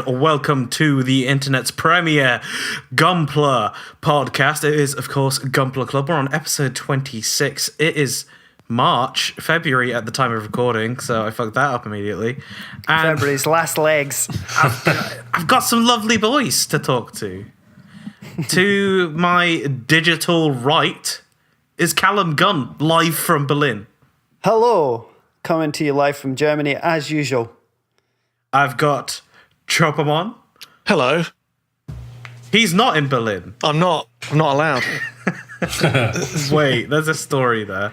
and welcome to the internet's premier Gunpla podcast. It is, of course, Gunpla Club. We're on episode 26. It is February at the time of recording, so I fucked that up immediately. And February's last legs. I've got some lovely boys to talk to. To my digital right is Callum Gunn, live from Berlin. Hello, coming to you live from Germany as usual. I've got Chopamon. Hello. He's not in Berlin. I'm not allowed. Wait, there's a story there.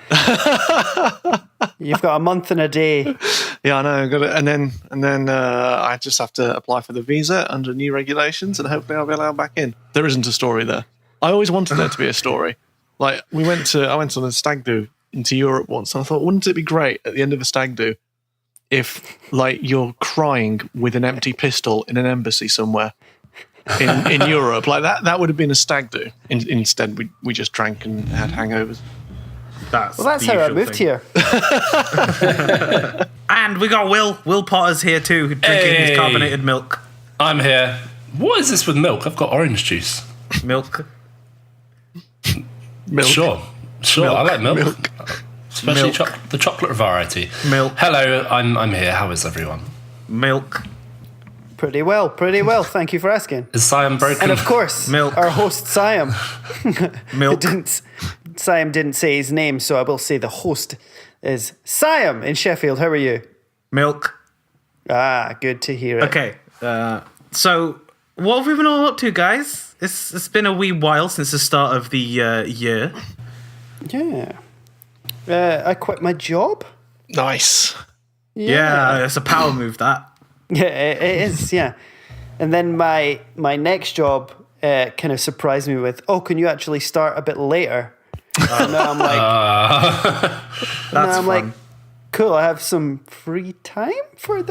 You've got a month and a day. Yeah, I know. Got it. And then I just have to apply for the visa under new regulations, and hopefully I'll be allowed back in. There isn't a story there. I always wanted there to be a story. Like I went on a stag do into Europe once, and I thought, wouldn't it be great at the end of a stag do if, like, you're crying with an empty pistol in an embassy somewhere in Europe? Like that would have been a stag do. Instead, we just drank and had hangovers. That's how I moved here. And we got Will Potter's here too, drinking his carbonated milk. I'm here. What is this with milk? I've got orange juice. Milk. Sure. Milk. I like milk. Especially the chocolate variety. Milk. Hello, I'm here. How is everyone? Milk. Pretty well. Thank you for asking. Is Siam broken? And of course, Milk. our host Siam. Milk. Siam didn't say his name, so I will say the host is Siam in Sheffield. How are you? Milk. Ah, good to hear it. Okay. So what have we been all up to, guys? It's been a wee while since the start of the year. Yeah. I quit my job. Nice. Yeah, it's a power move, that. Yeah, it is, yeah. And then my next job kind of surprised me with, can you actually start a bit later? And now I'm like, like, cool, I have some free time for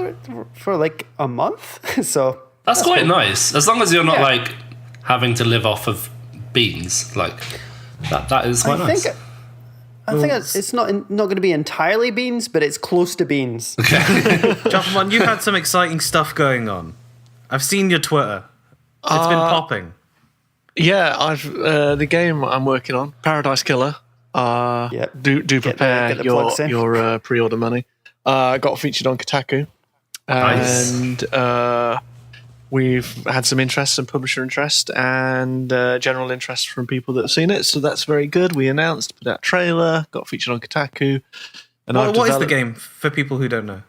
like a month. So that's quite nice. As long as you're not like having to live off of beans, like that is quite nice. I think it's not going to be entirely beans, but it's close to beans. Okay. Jafferman, you've had some exciting stuff going on. I've seen your Twitter. It's been popping. Yeah, I've the game I'm working on, Paradise Killer. Do prepare your pre-order money. Got featured on Kotaku, and we've had some interest, some publisher interest, and general interest from people that have seen it. So that's very good. We announced, put out trailer, got featured on Kotaku. And what is the game for people who don't know?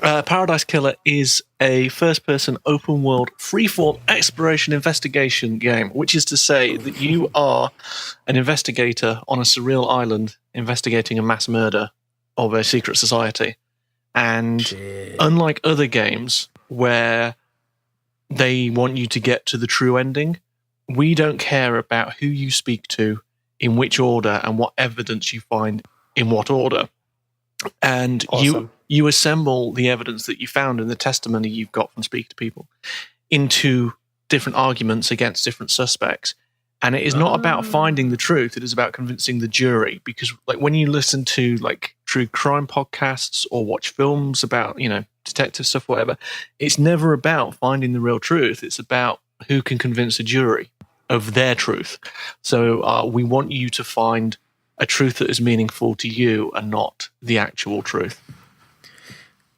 Paradise Killer is a first-person open-world freeform exploration investigation game, which is to say that you are an investigator on a surreal island investigating a mass murder of a secret society. And unlike other games where they want you to get to the true ending, we don't care about who you speak to, in which order, and what evidence you find in what order. And awesome. You assemble the evidence that you found and the testimony you've got from speaking to people into different arguments against different suspects. And it is not about finding the truth. It is about convincing the jury. Because like when you listen to like true crime podcasts or watch films about, detective stuff, whatever, it's never about finding the real truth. It's about who can convince a jury of their truth. So we want you to find a truth that is meaningful to you and not the actual truth.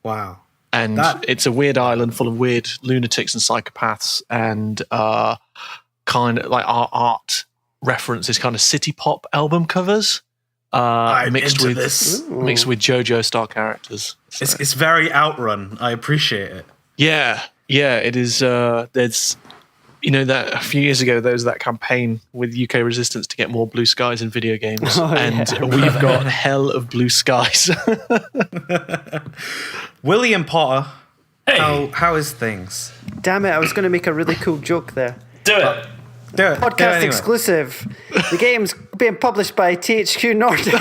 Wow. And it's a weird island full of weird lunatics and psychopaths, and kind of like our art references kind of city pop album covers mixed with JoJo style characters. So. It's very Outrun. I appreciate it. Yeah, it is. There's that a few years ago there was that campaign with UK Resistance to get more blue skies in video games, we've got hell of blue skies. William Potter, Hey. how is things? Damn it, I was going to make a really cool joke there. Do it. Do it. Podcast anyway. exclusive. The game's being published by THQ Nordic.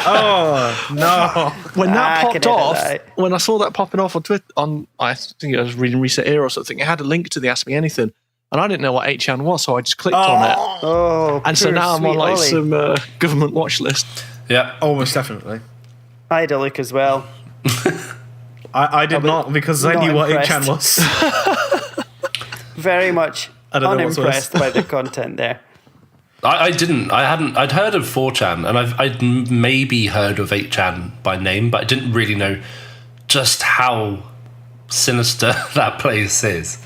Oh, no. When that popped off, that. when I saw that popping off on Twitter, I think I was reading Reset Era or something, it had a link to the Ask Me Anything, and I didn't know what 8chan was, so I just clicked on it. Oh, And so now I'm on like some government watch list. Yeah. Almost definitely. I had a look as well. I did not, because I knew what 8chan was. very much I don't know what's worse. unimpressed by the content there. I didn't. I'd heard of 4chan, and I'd maybe heard of 8chan by name, but I didn't really know just how sinister that place is.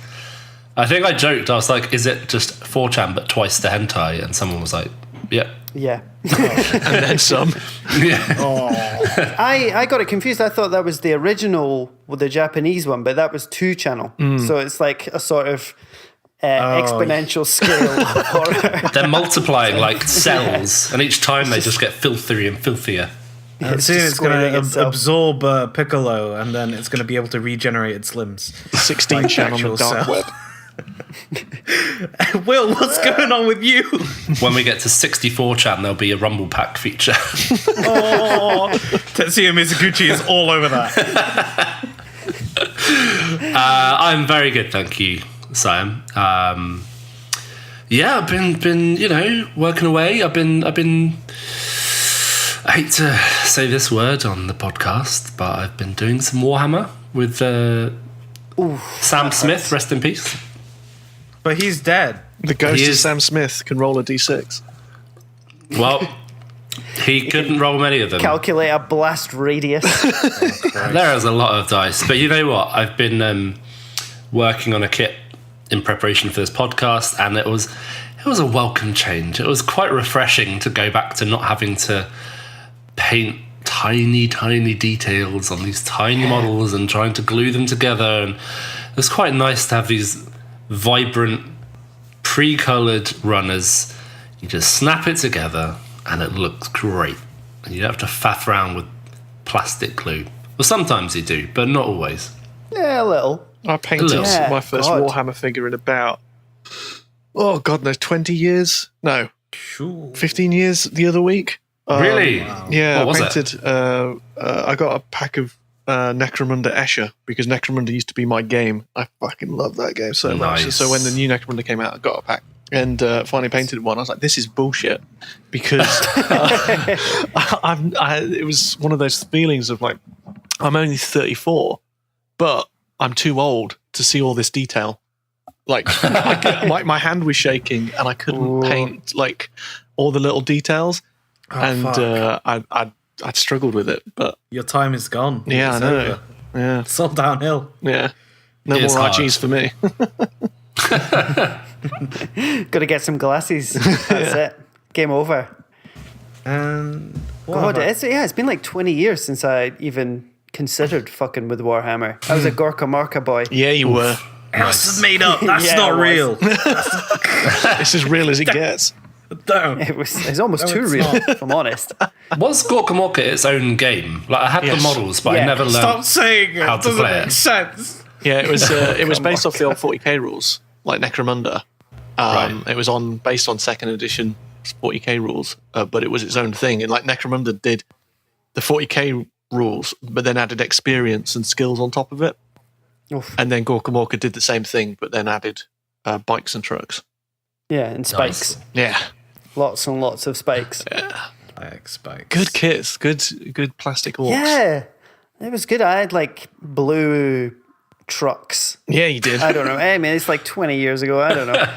I think I joked. I was like, "Is it just 4chan but twice the hentai?" And someone was like, "Yeah." Yeah. And then some. Yeah. I got it confused. I thought that was the original, the Japanese one, but that was 2channel. So it's like a sort of exponential scale of horror. They're multiplying like cells, and each time they just get filthier and filthier. Soon it's going squaring to itself. absorb Piccolo, and then it's going to be able to regenerate its limbs. 16 chan on the actual dark cell. web. Will, what's going on with you? When we get to 64chan, there'll be a Rumble Pack feature. Oh, Tetsuya Mizuguchi is all over that. I'm very good, thank you, Sam. Yeah, I've been working away. I've been. I hate to say this word on the podcast, but I've been doing some Warhammer with Sam Smith. Rest in peace. But he's dead. The ghost He of is- Sam Smith can roll a d6. Well, he couldn't roll many of them. Calculate a blast radius. There is a lot of dice, but you know what? I've been working on a kit in preparation for this podcast, and it was a welcome change. It was quite refreshing to go back to not having to paint tiny details on these tiny models and trying to glue them together. And it was quite nice to have these vibrant, pre-colored runners. You just snap it together, and it looks great. And you don't have to faff around with plastic glue. Well, sometimes you do, but not always. Yeah, a little. I painted Yeah, my first God. Warhammer figure in about, God knows, 20 years? No, 15 years the other week. Really? Yeah, What was I painted. I got a pack of Necromunda Escher because Necromunda used to be my game. I fucking love that game so much. And Nice. so when the new Necromunda came out, I got a pack and finally painted one. I was like, this is bullshit because it was one of those feelings of like, I'm only 34, but I'm too old to see all this detail. Like my hand was shaking and I couldn't paint like all the little details. I'd struggled with it, but Your time is gone. yeah, It's I know. over. Yeah, It's all downhill. yeah. No It is more hard. RGs for me. Got to get some glasses. That's it. Game over. And God, it's been like 20 years since I even considered fucking with Warhammer. I was a Gorka Marka boy. Yeah, you were. That's made up. That's Yeah, not it was. real. It's as real as it gets. Don't. It's almost No, too it's real, not. if I'm honest. Was Gorkamorka its own game? Like, I had Yes. the models, but Yeah. I never learned. Stop saying it. how It to doesn't play make it. sense. Yeah, it was based off the old 40k rules, like Necromunda. Right. It was based on second edition 40k rules, but it was its own thing. And like Necromunda did the 40k rules, but then added experience and skills on top of it. Oof. And then Gorka Morka did the same thing, but then added bikes and trucks. Yeah, and spikes. Yeah, Lots and lots of spikes. I expect. good kits, good plastic orcs. Yeah, it was good. I had like blue trucks. Yeah, you did. I don't know. I mean, it's like 20 years ago. I don't know.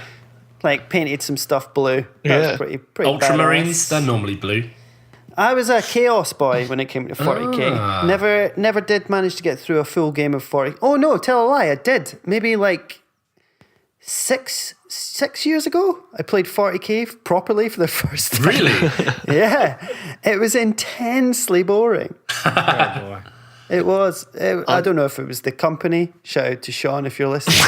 Like painted some stuff blue. That Yeah. was pretty Ultramarines, badass. they're normally blue. I was a chaos boy when it came to 40k. Ah. Never did manage to get through a full game of 40. Oh no, tell a lie, I did. Maybe like six years ago, I played 40k properly for the first time. Really? Yeah, it was intensely boring. Oh boy. It was. I don't know if it was the company. Shout out to Sean if you're listening.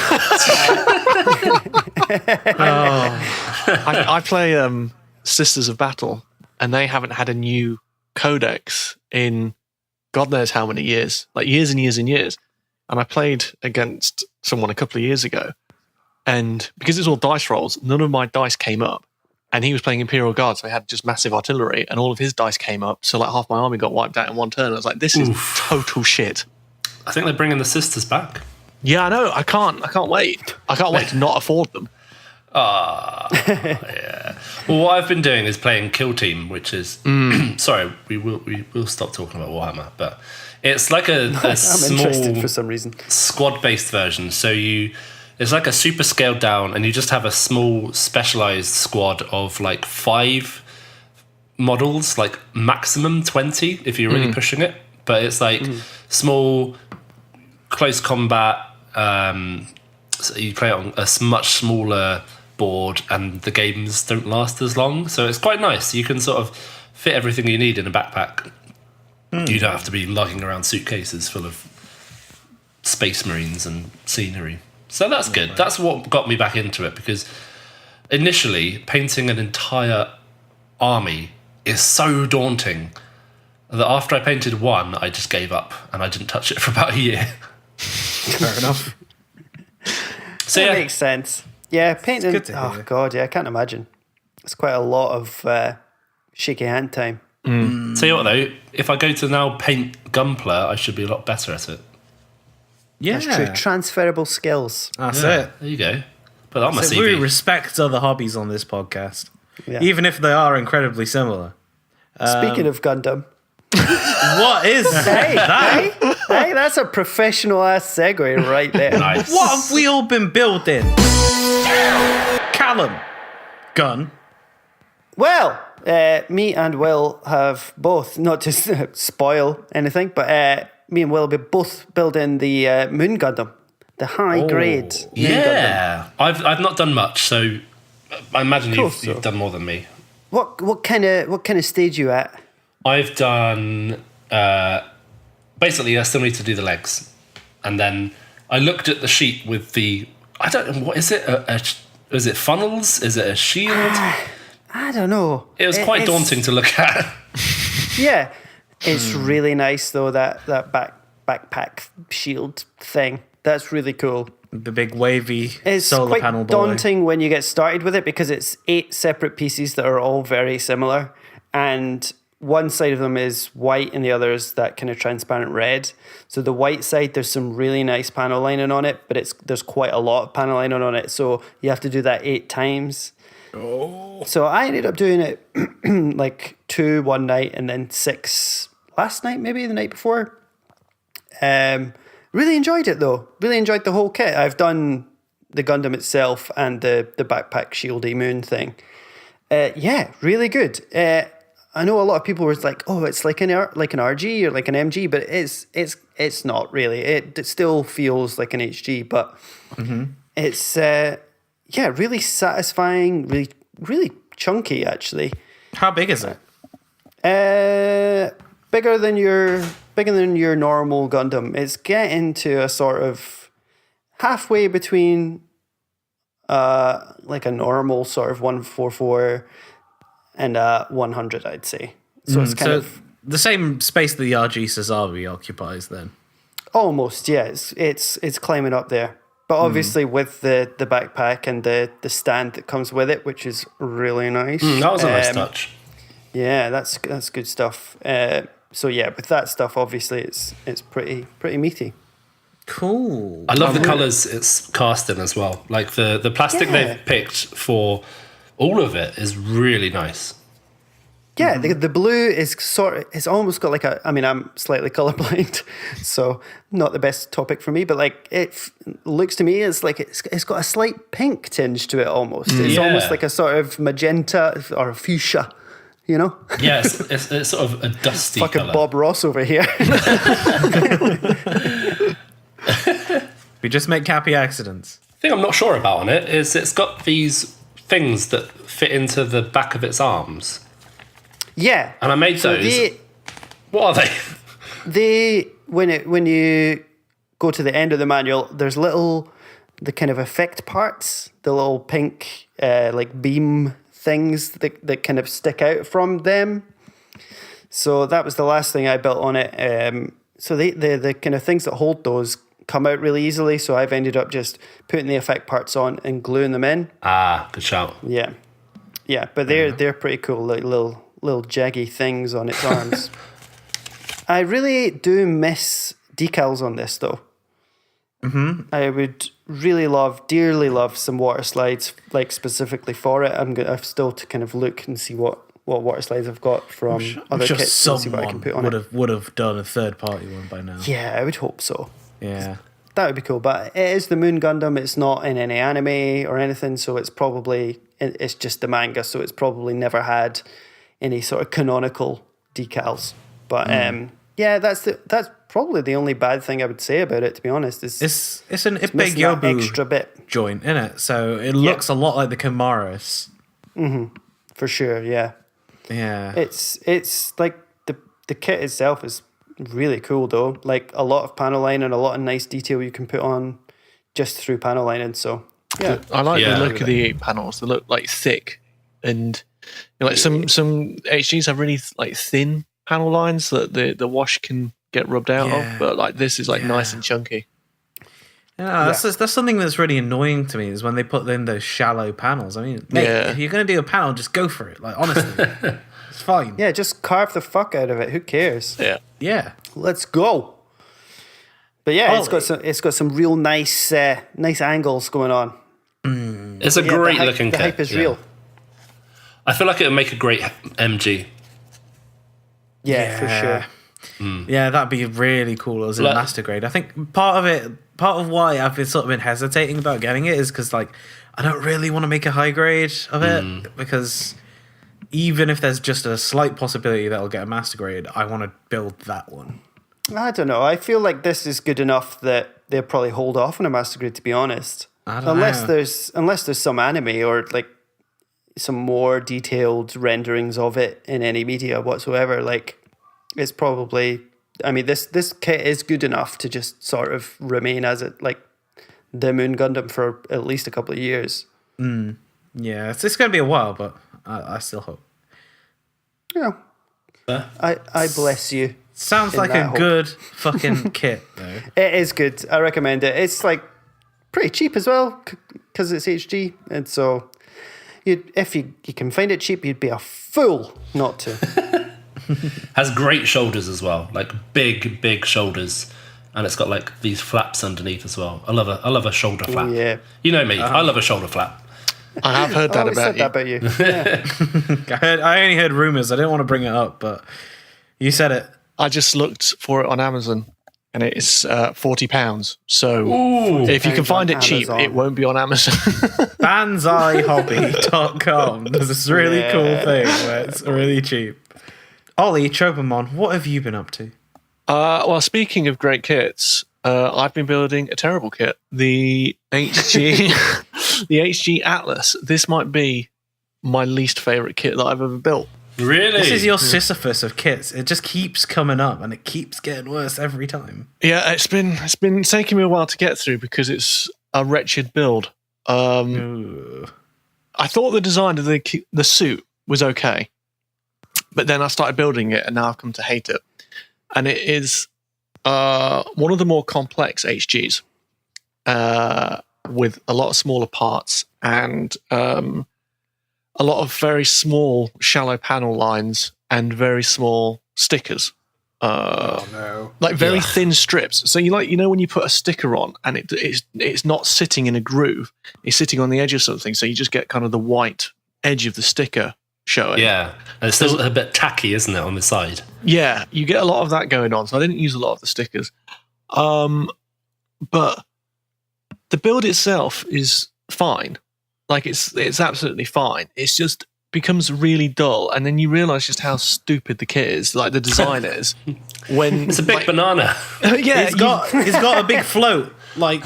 I play Sisters of Battle, and they haven't had a new codex in God knows how many years, like years and years and years. And I played against someone a couple of years ago, and because it's all dice rolls, none of my dice came up. And he was playing Imperial Guard, so he had just massive artillery, and all of his dice came up. So like half my army got wiped out in one turn. I was like, this is total shit. I think they're bringing the sisters back. Yeah, I know. I can't wait. I can't wait to not afford them. Yeah. Well, what I've been doing is playing Kill Team, which is sorry, we will stop talking about Warhammer, but it's like a I'm interested small for some reason. squad-based version. So It's like a super scaled down, and you just have a small specialized squad of like 5 models, like maximum 20 if you're really pushing it. But it's like small, close combat. So you play it on a much smaller board, and the games don't last as long. So it's quite nice. You can sort of fit everything you need in a backpack. You don't have to be lugging around suitcases full of Space Marines and scenery. So that's good. That's what got me back into it, because initially painting an entire army is so daunting that after I painted one, I just gave up and I didn't touch it for about a year. Fair enough. So That yeah, makes sense. Yeah, painting. good to Oh hear. god, yeah, I can't imagine. It's quite a lot of shaky hand time. tell you what though, if I go to now paint Gunpla, I should be a lot better at it. Yeah. That's true. Transferable skills. That's Yeah, it. there you go. But on my So we CV. respect other hobbies on this podcast, Yeah. even if they are incredibly similar. Speaking of Gundam, What is hey, that? hey, that's a professional ass segue right there. Nice. What have we all been building? Callum, gun. Well, me and Will have both, not to spoil anything, but me and Will will be both building the Moon Gundam, the high grade Moon Gundam. Yeah, I've not done much, so I imagine Cool, you've done more than me. What kind of stage you at? I've done basically I still need to do the legs, and then I looked at the sheet with the I don't know what is it is it funnels, is it a shield? I don't know. It was quite it's- daunting to look at. Yeah, it's really nice though, that backpack shield thing. That's really cool. The big wavy It's solar quite panel boy. daunting when you get started with it, because it's 8 separate pieces that are all very similar, and one side of them is white and the other is that kind of transparent red. So the white side, there's some really nice panel lining on it, but there's quite a lot of panel lining on it, so you have to do that 8 times. Oh. So I ended up doing it like 2 one night and then 6 last night, maybe the night before. Really enjoyed it though. Really enjoyed the whole kit. I've done the Gundam itself and the backpack shieldy moon thing. Yeah, really good. I know a lot of people were like, "Oh, it's like an RG or like an MG," but it's not really. It still feels like an HG, but it's really satisfying, really chunky actually. How big is it? Bigger than your normal Gundam. It's getting to a sort of halfway between like a normal sort of 144 and 100, I'd say. So it's kind of the same space that the RG Sazabi occupies then. almost, yeah. It's climbing up there. But obviously with the backpack and the stand that comes with it, which is really nice. That was a nice touch. Yeah, that's good stuff. So yeah, with that stuff, obviously it's pretty meaty. Cool. I love the colours it's cast in as well. Like the plastic Yeah. they've picked for all of it is really nice. Yeah, the blue is it's almost got like I'm slightly colorblind, so not the best topic for me, but like looks to me as like it's got a slight pink tinge to it almost. It's Yeah. almost like a sort of magenta or a fuchsia, you know? Yes, it's sort of a dusty Fucking colour. Bob Ross over here. We just make happy accidents. The thing I'm not sure about on it is it's got these things that fit into the back of its arms. Yeah. And I made So those. What are they? when you go to the end of the manual, there's the kind of effect parts, the little pink like beam things that kind of stick out from them. So that was the last thing I built on it. So the kind of things that hold those come out really easily. So I've ended up just putting the effect parts on and gluing them in. Good shout. Yeah, yeah, but they're pretty cool, like little jaggy things on its arms. I really do miss decals on this though. I would dearly love some water slides, like specifically for it. I've still to kind of look and see what water slides I've got from other kits and see what I can someone put on it. would have done a third party one by now. Yeah, I would hope so. Yeah. that would be cool. But it is the Moon Gundam. It's not in any anime or anything, so it's just the manga. So it's probably never had any sort of canonical decals. But yeah, that's probably the only bad thing I would say about it. To be honest, It's an Ippei missing that Gyobu extra bit joint in it, so it looks a lot like the Kamaris. for sure. Yeah, Yeah, it's like the kit itself is really cool though. Like a lot of panel line and a lot of nice detail you can put on just through panel lining. So yeah, I like Yeah. the look of the panels. They look like thick, and like some HGs have really like thin panel lines that the wash can get rubbed out Yeah. of. But like this is like nice and chunky. yeah. That's something that's really annoying to me is when they put in those shallow panels. I mean, mate, Yeah. if you're gonna do a panel, just go for it. Like honestly, it's fine. yeah, just carve the fuck out of it. Who cares? Yeah. Yeah. Let's go. But yeah, Ollie. it's got some real nice angles going on. It's a Yeah, great the hype, looking the kit. hype is yeah. real. I feel like it would make a great MG. Yeah, for sure. Yeah, that'd be really cool as a Like- master grade. I think part of why I've been hesitating about getting it is because like I don't really want to make a high grade of it because even if there's just a slight possibility that I'll get a master grade, I want to build that one. I don't know. I feel like this is good enough that they'll probably hold off on a master grade. To be honest, I don't unless know. there's some anime or like some more detailed renderings of it in any media whatsoever. Like it's probably. I mean, this kit is good enough to just sort of remain as it like the Moon Gundam for at least a couple of years. Yeah, it's going to be a while, but I still hope. Yeah, I bless you. Sounds In like that a hope. good fucking kit, though. It is good. I recommend it. It's like pretty cheap as well because it's HG, and so if you can find it cheap, you'd be a fool not to. Has great shoulders as well, like big shoulders, and it's got like these flaps underneath as well. I love a shoulder flap. yeah. You know me, I love a shoulder flap. I have heard that I about said you. that about you. Yeah. I only heard rumors. I didn't want to bring it up, but you said it. I just looked for it on Amazon, and it's £40. So Ooh. if you can find it cheap, Amazon. it won't be on Amazon. BanzaiHobby.com. There's this really Yeah. cool thing where it's really cheap. Ollie Chobamon, what have you been up to? Well, speaking of great kits, I've been building a terrible kit, the HG, the HG Atlas. This might be my least favorite kit that I've ever built. Really? This is your Sisyphus of kits. It just keeps coming up and it keeps getting worse every time. Yeah, it's been taking me a while to get through because it's a wretched build. Ooh. I thought the design of the suit was okay, but then I started building it, and now I've come to hate it. And it is one of the more complex HGs with a lot of smaller parts and a lot of very small, shallow panel lines and very small stickers. Like very thin strips. So you know when you put a sticker on and it's not sitting in a groove, it's sitting on the edge of something. So you just get kind of the white edge of the sticker showing. Yeah, and it's still a bit tacky, isn't it, on the side? Yeah, you get a lot of that going on. So I didn't use a lot of the stickers. But the build itself is fine. Like it's absolutely fine. It's just becomes really dull, and then you realise just how stupid the kit is, like the design is. When It's a big banana. yeah, It's got a big float. Like,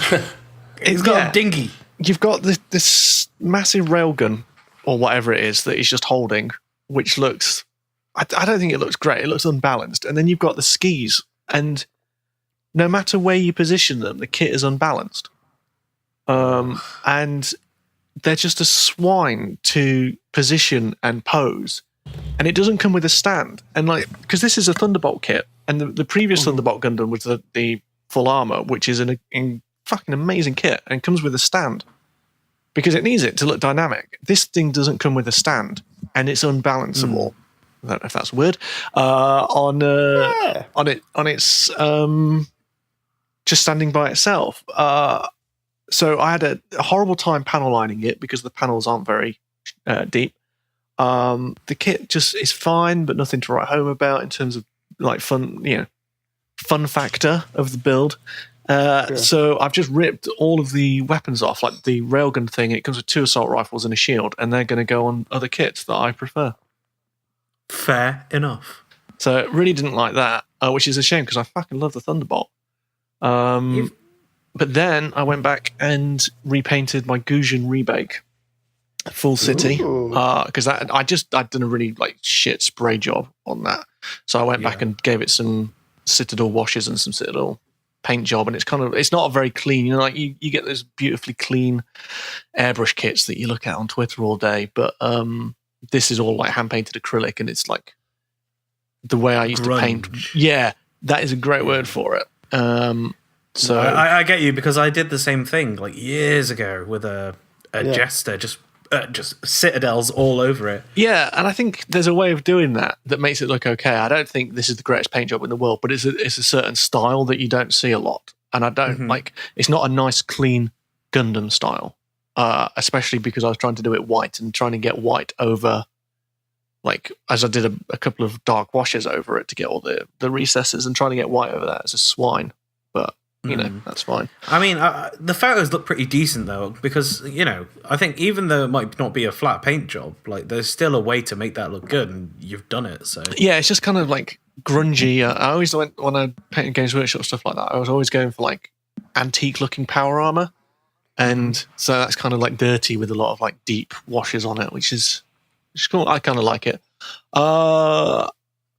it's got a dinghy. You've got this massive railgun or whatever it is that he's just holding, which looks, I don't think it looks great. It looks unbalanced. And then you've got the skis, and no matter where you position them, the kit is unbalanced. And they're just a swine to position and pose. And it doesn't come with a stand. And like, because this is a Thunderbolt kit, and the previous Thunderbolt Gundam was the full armor, which is an fucking amazing kit, and comes with a stand because it needs it to look dynamic. This thing doesn't come with a stand, and it's unbalanceable. I don't know if that's a word. On its just standing by itself. So I had a horrible time panel lining it because the panels aren't very deep. The kit just is fine, but nothing to write home about in terms of like fun factor of the build. So I've just ripped all of the weapons off, like the railgun thing. It comes with 2 assault rifles and a shield, and they're going to go on other kits that I prefer. Fair enough. So I really didn't like that, which is a shame because I fucking love the Thunderbolt. But then I went back and repainted my Gujin Rebake full city because I'd done a really shit spray job on that. So I went back and gave it some Citadel washes and some Citadel paint job, and it's not a very clean. You get those beautifully clean airbrush kits that you look at on Twitter all day, but this is all hand painted acrylic, and it's like the way I used to paint. Yeah, that is a great word for it. So I get you, because I did the same thing years ago with a Jester, just citadels all over it. Yeah, and I think there's a way of doing that makes it look okay. I don't think this is the greatest paint job in the world, but it's a certain style that you don't see a lot, and I don't it's not a nice clean Gundam style, especially because I was trying to do it white and trying to get white over, as I did a couple of dark washes over it to get all the recesses, and trying to get white over that as a swine, but that's fine. I mean, the photos look pretty decent, though, because, I think even though it might not be a flat paint job, there's still a way to make that look good, and you've done it, so... Yeah, it's just kind of, grungy. I always went, when I painted Games Workshop, stuff like that, I was always going for, antique-looking power armor, and so that's kind of, dirty with a lot of, deep washes on it, which is cool. I kind of like it.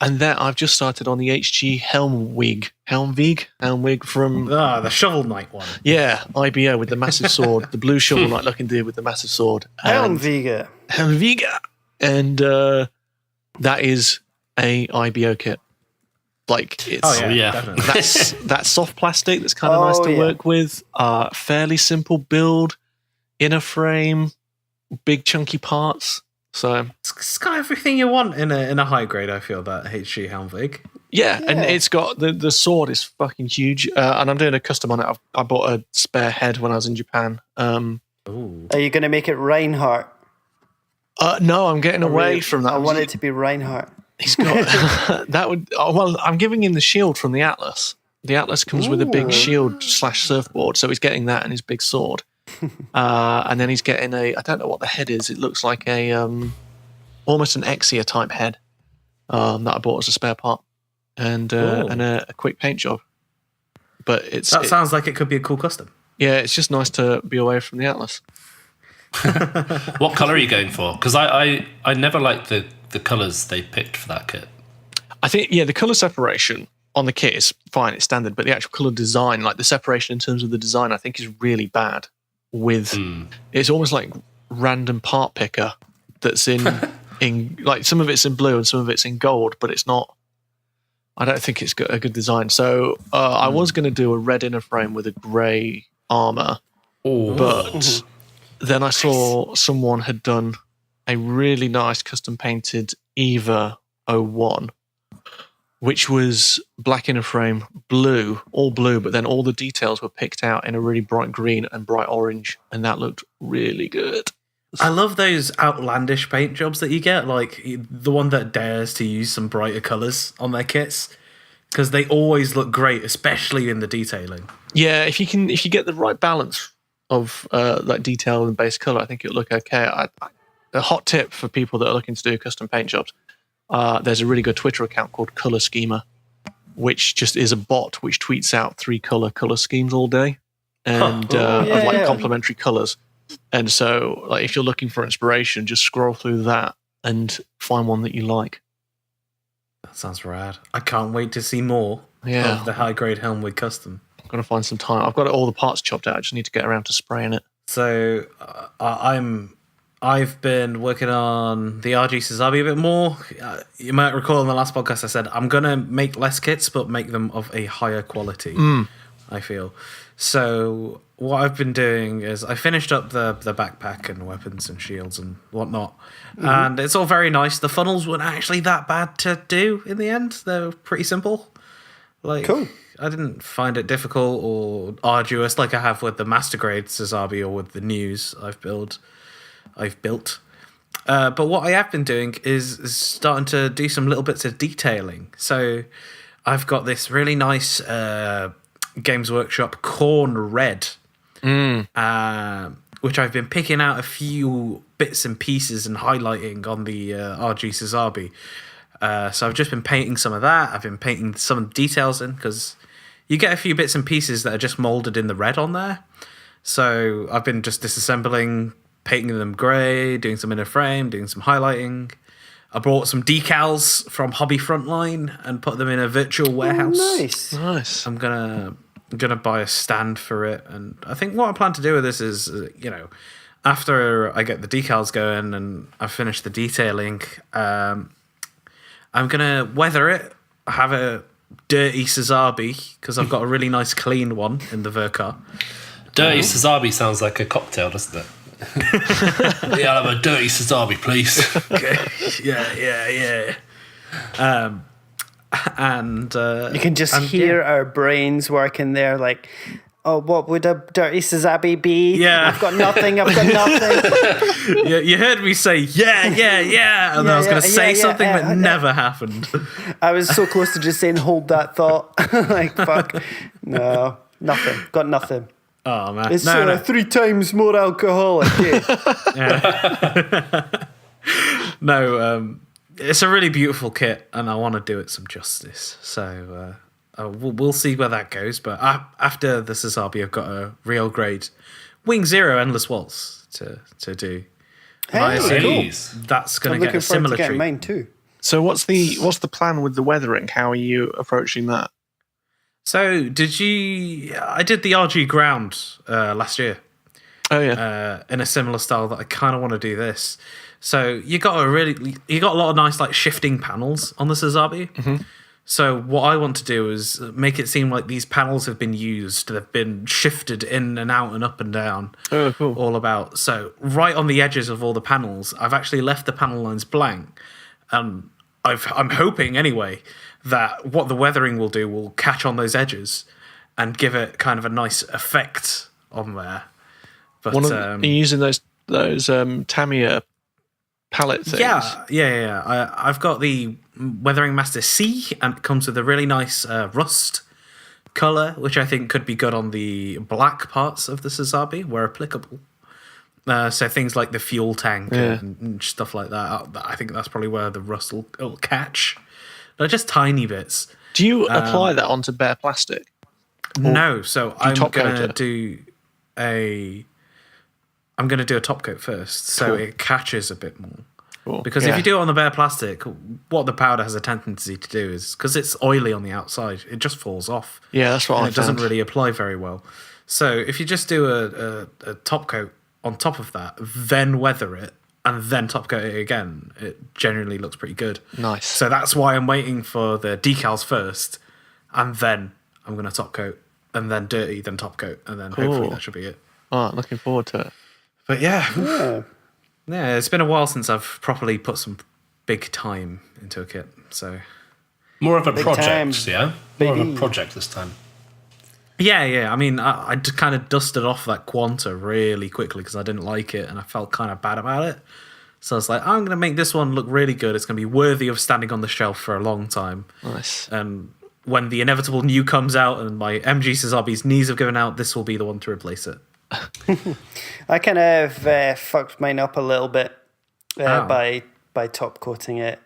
And then I've just started on the HG Helmwig from... the Shovel Knight one. Yeah, IBO with the massive sword, the blue Shovel Knight looking dude with the massive sword. Helmviga. And that is a IBO kit. It's... Definitely. That's soft plastic that's kind of nice to work with. Fairly simple build, inner frame, big chunky parts. So it's got everything you want in a high grade. I feel that HG Helmvig. Yeah, and it's got the sword is fucking huge, and I'm doing a custom on it. I bought a spare head when I was in Japan. Are you going to make it Reinhardt? No, I'm getting away from that. I want it to be Reinhardt. He's got that would. Well, I'm giving him the shield from the Atlas. The Atlas comes with a big shield / surfboard, so he's getting that and his big sword. And then he's getting I don't know what the head is. It looks like a almost an Exia type head that I bought as a spare part, and a quick paint job. But sounds like it could be a cool custom. Yeah, it's just nice to be away from the Atlas. What colour are you going for? Because I never liked the colours they picked for that kit. I think the colour separation on the kit is fine, it's standard, but the actual colour design, the separation in terms of the design, I think is really bad. It's almost like random part picker that's in some of it's in blue and some of it's in gold, but it's not. I don't think it's got a good design. So I was going to do a red inner frame with a grey armor, but then I saw someone had done a really nice custom painted Eva 01, which was black inner frame, all blue, but then all the details were picked out in a really bright green and bright orange, and that looked really good. I love those outlandish paint jobs that you get, like the one that dares to use some brighter colours on their kits, because they always look great, especially in the detailing. Yeah, if you get the right balance of detail and base colour, I think it'll look okay. A hot tip for people that are looking to do custom paint jobs. There's a really good Twitter account called Color Schema, which just is a bot which tweets out 3 color schemes all day, and of complementary colors. And so, if you're looking for inspiration, just scroll through that and find one that you like. That sounds rad. I can't wait to see more of the high grade Helmwig custom. I'm gonna find some time. I've got all the parts chopped out. I just need to get around to spraying it. So I've been working on the RG Sazabi a bit more. You might recall in the last podcast I said I'm going to make less kits but make them of a higher quality, I feel. So what I've been doing is I finished up the backpack and weapons and shields and whatnot. And it's all very nice. The funnels weren't actually that bad to do in the end. They're pretty simple. Cool. I didn't find it difficult or arduous like I have with the master grade Sazabi or with the news I've built. But what I have been doing is starting to do some little bits of detailing. So I've got this really nice Games Workshop Corn Red, which I've been picking out a few bits and pieces and highlighting on the RG Sazabi. So I've just been painting some of that. I've been painting some details in, because you get a few bits and pieces that are just molded in the red on there. So I've been just disassembling, painting them grey, doing some inner frame, doing some highlighting. I brought some decals from Hobby Frontline and put them in a virtual warehouse. Nice. I'm gonna buy a stand for it, and I think what I plan to do with this is, after I get the decals going and I finish the detailing, I'm gonna weather it. I have a dirty Sazabi because I've got a really nice clean one in the Verka. Dirty Sazabi sounds like a cocktail, doesn't it? Yeah, I'll have a dirty Sazabi, please. Okay. Yeah. And You can just hear our brains working there, like, oh, what would a dirty Sazabi be? Yeah. I've got nothing. Yeah, you heard me say yeah, and I was going to say something that never happened. I was so close to just saying, hold that thought. Like, fuck. No, nothing. Got nothing. Oh man, It's 3 times more alcoholic. No, it's a really beautiful kit, and I want to do it some justice. So we'll see where that goes. But after the Sazabi, I've got a real grade Wing Zero Endless Waltz to do. Hey, cool. That's going I'm to get looking a forward similar to getting treat. mine too. So what's the plan with the weathering? How are you approaching that? So I did the RG Ground last year. Oh yeah. In a similar style that I kind of want to do this. So you got a lot of nice like shifting panels on the Sazabi. Mm-hmm. So what I want to do is make it seem like these panels have been used. They've been shifted in and out and up and down. Oh, cool. All about. So right on the edges of all the panels, I've actually left the panel lines blank. I'm hoping anyway that what the weathering will do will catch on those edges and give it kind of a nice effect on there. But Are you using those Tamiya palette things? Yeah. I've got the Weathering Master C, and it comes with a really nice rust color, which I think could be good on the black parts of the Sazabi where applicable. So things like the fuel tank and stuff like that. I think that's probably where the rust will catch. They're just tiny bits. Do you apply that onto bare plastic? No, so I'm top coat gonna it? do a top coat first, so Cool. it catches a bit more. Cool. Because if you do it on the bare plastic, what the powder has a tendency to do is, because it's oily on the outside, it just falls off. Yeah, that's what and I it doesn't found. really apply very well. So if you just do a top coat on top of that, then weather it, and then top coat it again, it generally looks pretty good. Nice. So that's why I'm waiting for the decals first, and then I'm going to top coat, and then dirty, then top coat, and then hopefully Cool. that should be it. Oh, looking forward to it. But yeah, it's been a while since I've properly put some big time into a kit. So More of a project, time, yeah? More of a baby. project this time. yeah. I mean, I just kind of dusted off that Quanta really quickly because I didn't like it and I felt kind of bad about it. So I was like, I'm going to make this one look really good. It's going to be worthy of standing on the shelf for a long time. Nice. And when the inevitable new comes out and my MG Sazabi's knees have given out, this will be the one to replace it. I kind of fucked mine up a little bit Oh. by top coating it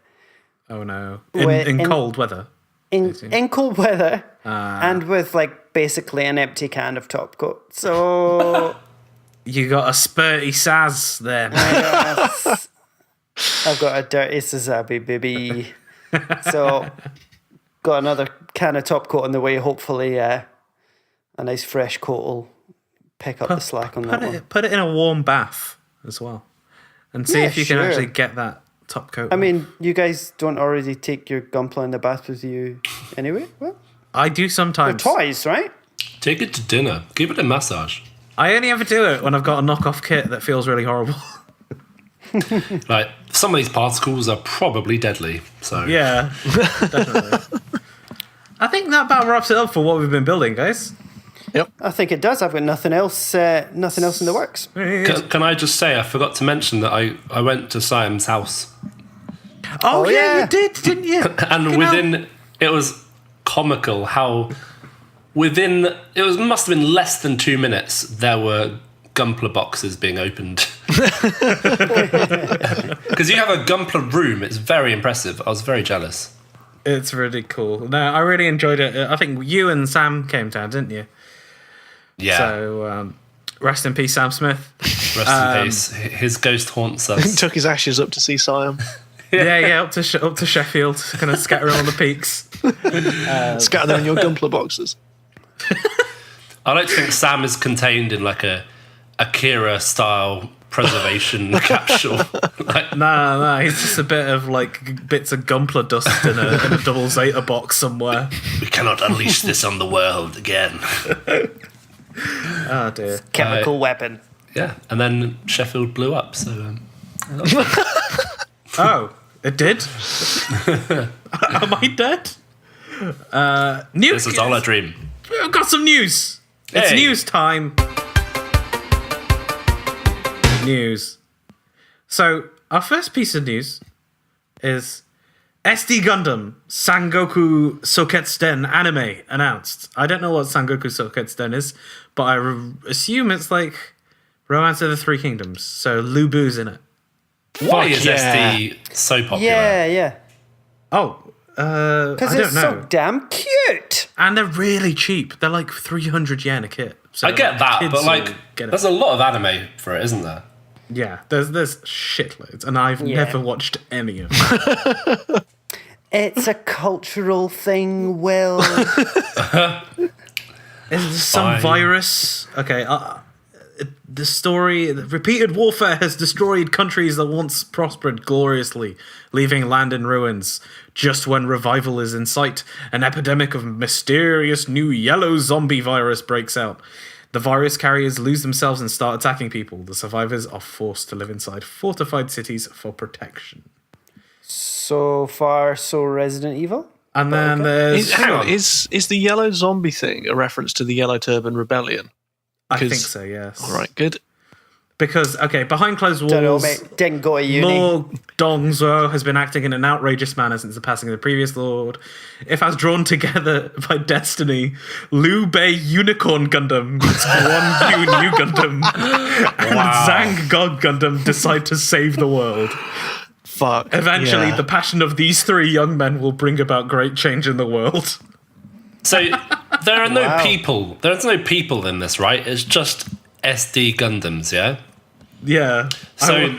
Oh no! Wait, In in- cold weather. in cold weather and with like basically an empty can of top coat. So You got a spurty Saz there. I've got a dirty Sazabi, baby. So got another can of top coat on the way. Hopefully, a nice fresh coat will pick up the slack on that one. Put it in a warm bath as well, and see Yeah, if you can sure. actually get that top coat. I mean, you guys don't already take your Gunpla in the bath with you anyway? Well, I do they're sometimes. toys, right? Take it to dinner. Give it a massage. I only ever do it when I've got a knockoff kit that feels really horrible. Like, some of these particles are probably deadly. So Yeah, definitely. I think that about wraps it up for what we've been building, guys. I think it does. I've got nothing else in the works. Can I just say, I forgot to mention that I went to Siam's house. Oh, yeah, yeah. you did, didn't you? And it was comical how must have been less than 2 minutes, there were Gunpla boxes being opened. Because you have a Gunpla room. It's very impressive. I was very jealous. It's really cool. No, I really enjoyed it. I think you and Sam came down, didn't you? Yeah. So, rest in peace, Sam Smith. Rest in peace. His ghost haunts us. Took his ashes up to see Siam. Yeah, up to Sheffield, kind of scatter on the peaks. Scatter them in your Gunpla boxes. I like to think Sam is contained in like a Akira-style preservation capsule. No, he's just a bit of like bits of Gunpla dust in a double Zeta box somewhere. We cannot unleash this on the world again. Oh dear. Chemical weapon. Yeah, and then Sheffield blew up. So, Oh, it did? Am I dead? News. this is all a dream. I've got some news. It's Hey. news time. News. So, our first piece of news is SD Gundam Sangoku Souketsuden anime announced. I don't know what Sangoku Souketsuden is, but I assume it's like Romance of the Three Kingdoms. So, Lu Bu's in it. Why is yeah. SD so popular? Yeah. Oh, I Because don't it's know. so damn cute. And they're really cheap. They're like 300 yen a kit. So I get that, kids but like, will get it. there's a lot of anime for it, isn't there? Yeah, there's shitloads, and I've Yeah. never watched any of them. It's a cultural thing, Will. Is some Fine. virus? Okay, the story, repeated warfare has destroyed countries that once prospered gloriously, leaving land in ruins. Just when revival is in sight, an epidemic of mysterious new yellow zombie virus breaks out. The virus carriers lose themselves and start attacking people. The survivors are forced to live inside fortified cities for protection. So far, so Resident Evil. And then there's... Hang on, is the yellow zombie thing a reference to the Yellow Turban Rebellion? I think 'cause- so, yes. All right, good. Because, okay, behind closed Don't know, walls... mate. Didn't go to uni. Lord Dongzhuo has been acting in an outrageous manner since the passing of the previous Lord. If as drawn together by destiny, Liu Bei Unicorn Gundam meets Guan Yu New Gundam, and Zhang God Gundam decide to save the world. Fuck. Eventually, yeah. the passion of these three young men will bring about great change in the world. So there are no Wow. people. There's no people in this, right? It's just SD Gundams, yeah? Yeah. So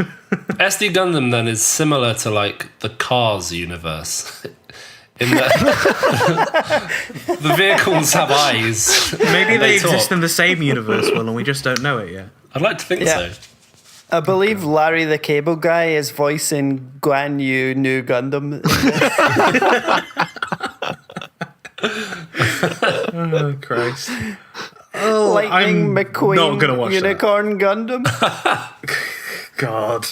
SD Gundam then is similar to like the Cars universe. In that the vehicles have eyes. Maybe they talk. exist in the same universe, Will, and we just don't know it yet. I'd like to think Yeah. so. I believe Larry the Cable Guy is voicing Guan Yu New Gundam. Oh, Christ. Oh, Lightning I'm McQueen not gonna watch Unicorn Gundam. God.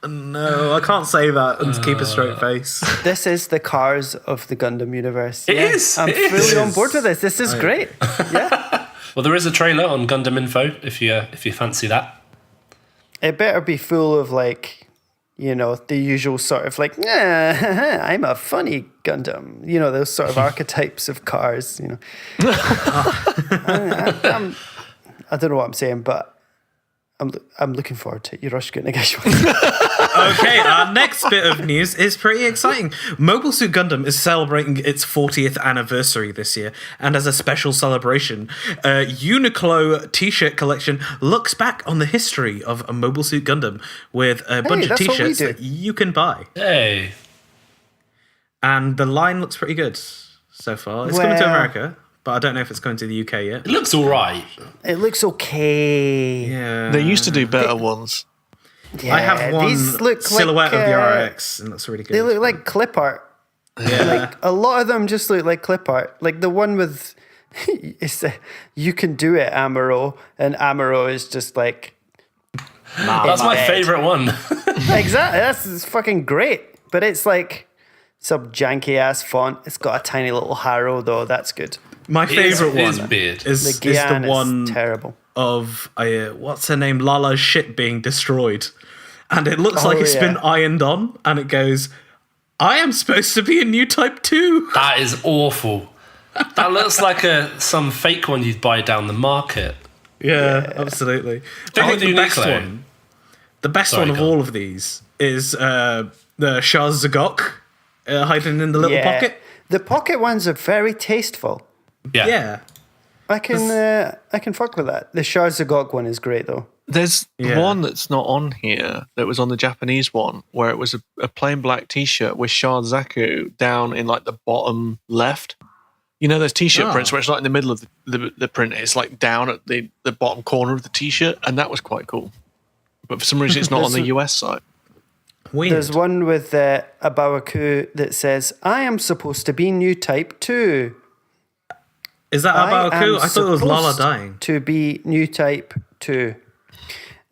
No, I can't say that and keep a straight face. This is the Cars of the Gundam universe. It is, I'm it fully is. on board with this. This is great. Yeah. Well, there is a trailer on Gundam Info if you fancy that. It better be full of like, you know, the usual sort of like, I'm a funny Gundam. You know, those sort of archetypes of cars, you know. I don't know what I'm saying, but I'm looking forward to it. Yoroshiku Nagashima. Okay, our next bit of news is pretty exciting. Mobile Suit Gundam is celebrating its 40th anniversary this year, and as a special celebration, Uniqlo t-shirt collection looks back on the history of a Mobile Suit Gundam with a bunch of that's what we t-shirts do. that you can buy. Hey. And the line looks pretty good so far. It's coming to Well- America, but I don't know if it's going to the UK yet. It looks all right. It looks okay. Yeah. They used to do better ones. Yeah, I have one these look silhouette like, of the RX, and that's really good. They look like clip art. yeah. Like a lot of them just look like clip art. Like the one with it's you can do it, Amaro, and Amaro is just like That's my head. favourite one. exactly. It's fucking great, but it's like some janky ass font. It's got a tiny little harrow though. That's good. My favorite It is one weird. is The the Gian one is terrible. of what's her name, Lala's shit being destroyed, and it looks Oh, like it's yeah. been ironed on, and it goes, "I am supposed to be a new Type 2." That is awful. That looks like some fake one you'd buy down the market. Yeah, absolutely. Think I of think the best Uniqlo. one. The best Sorry, one of go on. all of these is the Shaz Zagok hiding in the little pocket. The pocket ones are very tasteful. Yeah. I can fuck with that. The Sharzagok one is great though. There's Yeah. one that's not on here that was on the Japanese one, where it was a plain black T-shirt with Shard Zaku down in like the bottom left. You know those T-shirt Oh. prints where it's like in the middle of the print, it's like down at the bottom corner of the T-shirt, and that was quite cool. But for some reason, it's not on the US side. Weird. There's one with a Bawaku that says, "I am supposed to be new type 2. Is that Abaoku? I thought it was Lala supposed dying. to be new type 2.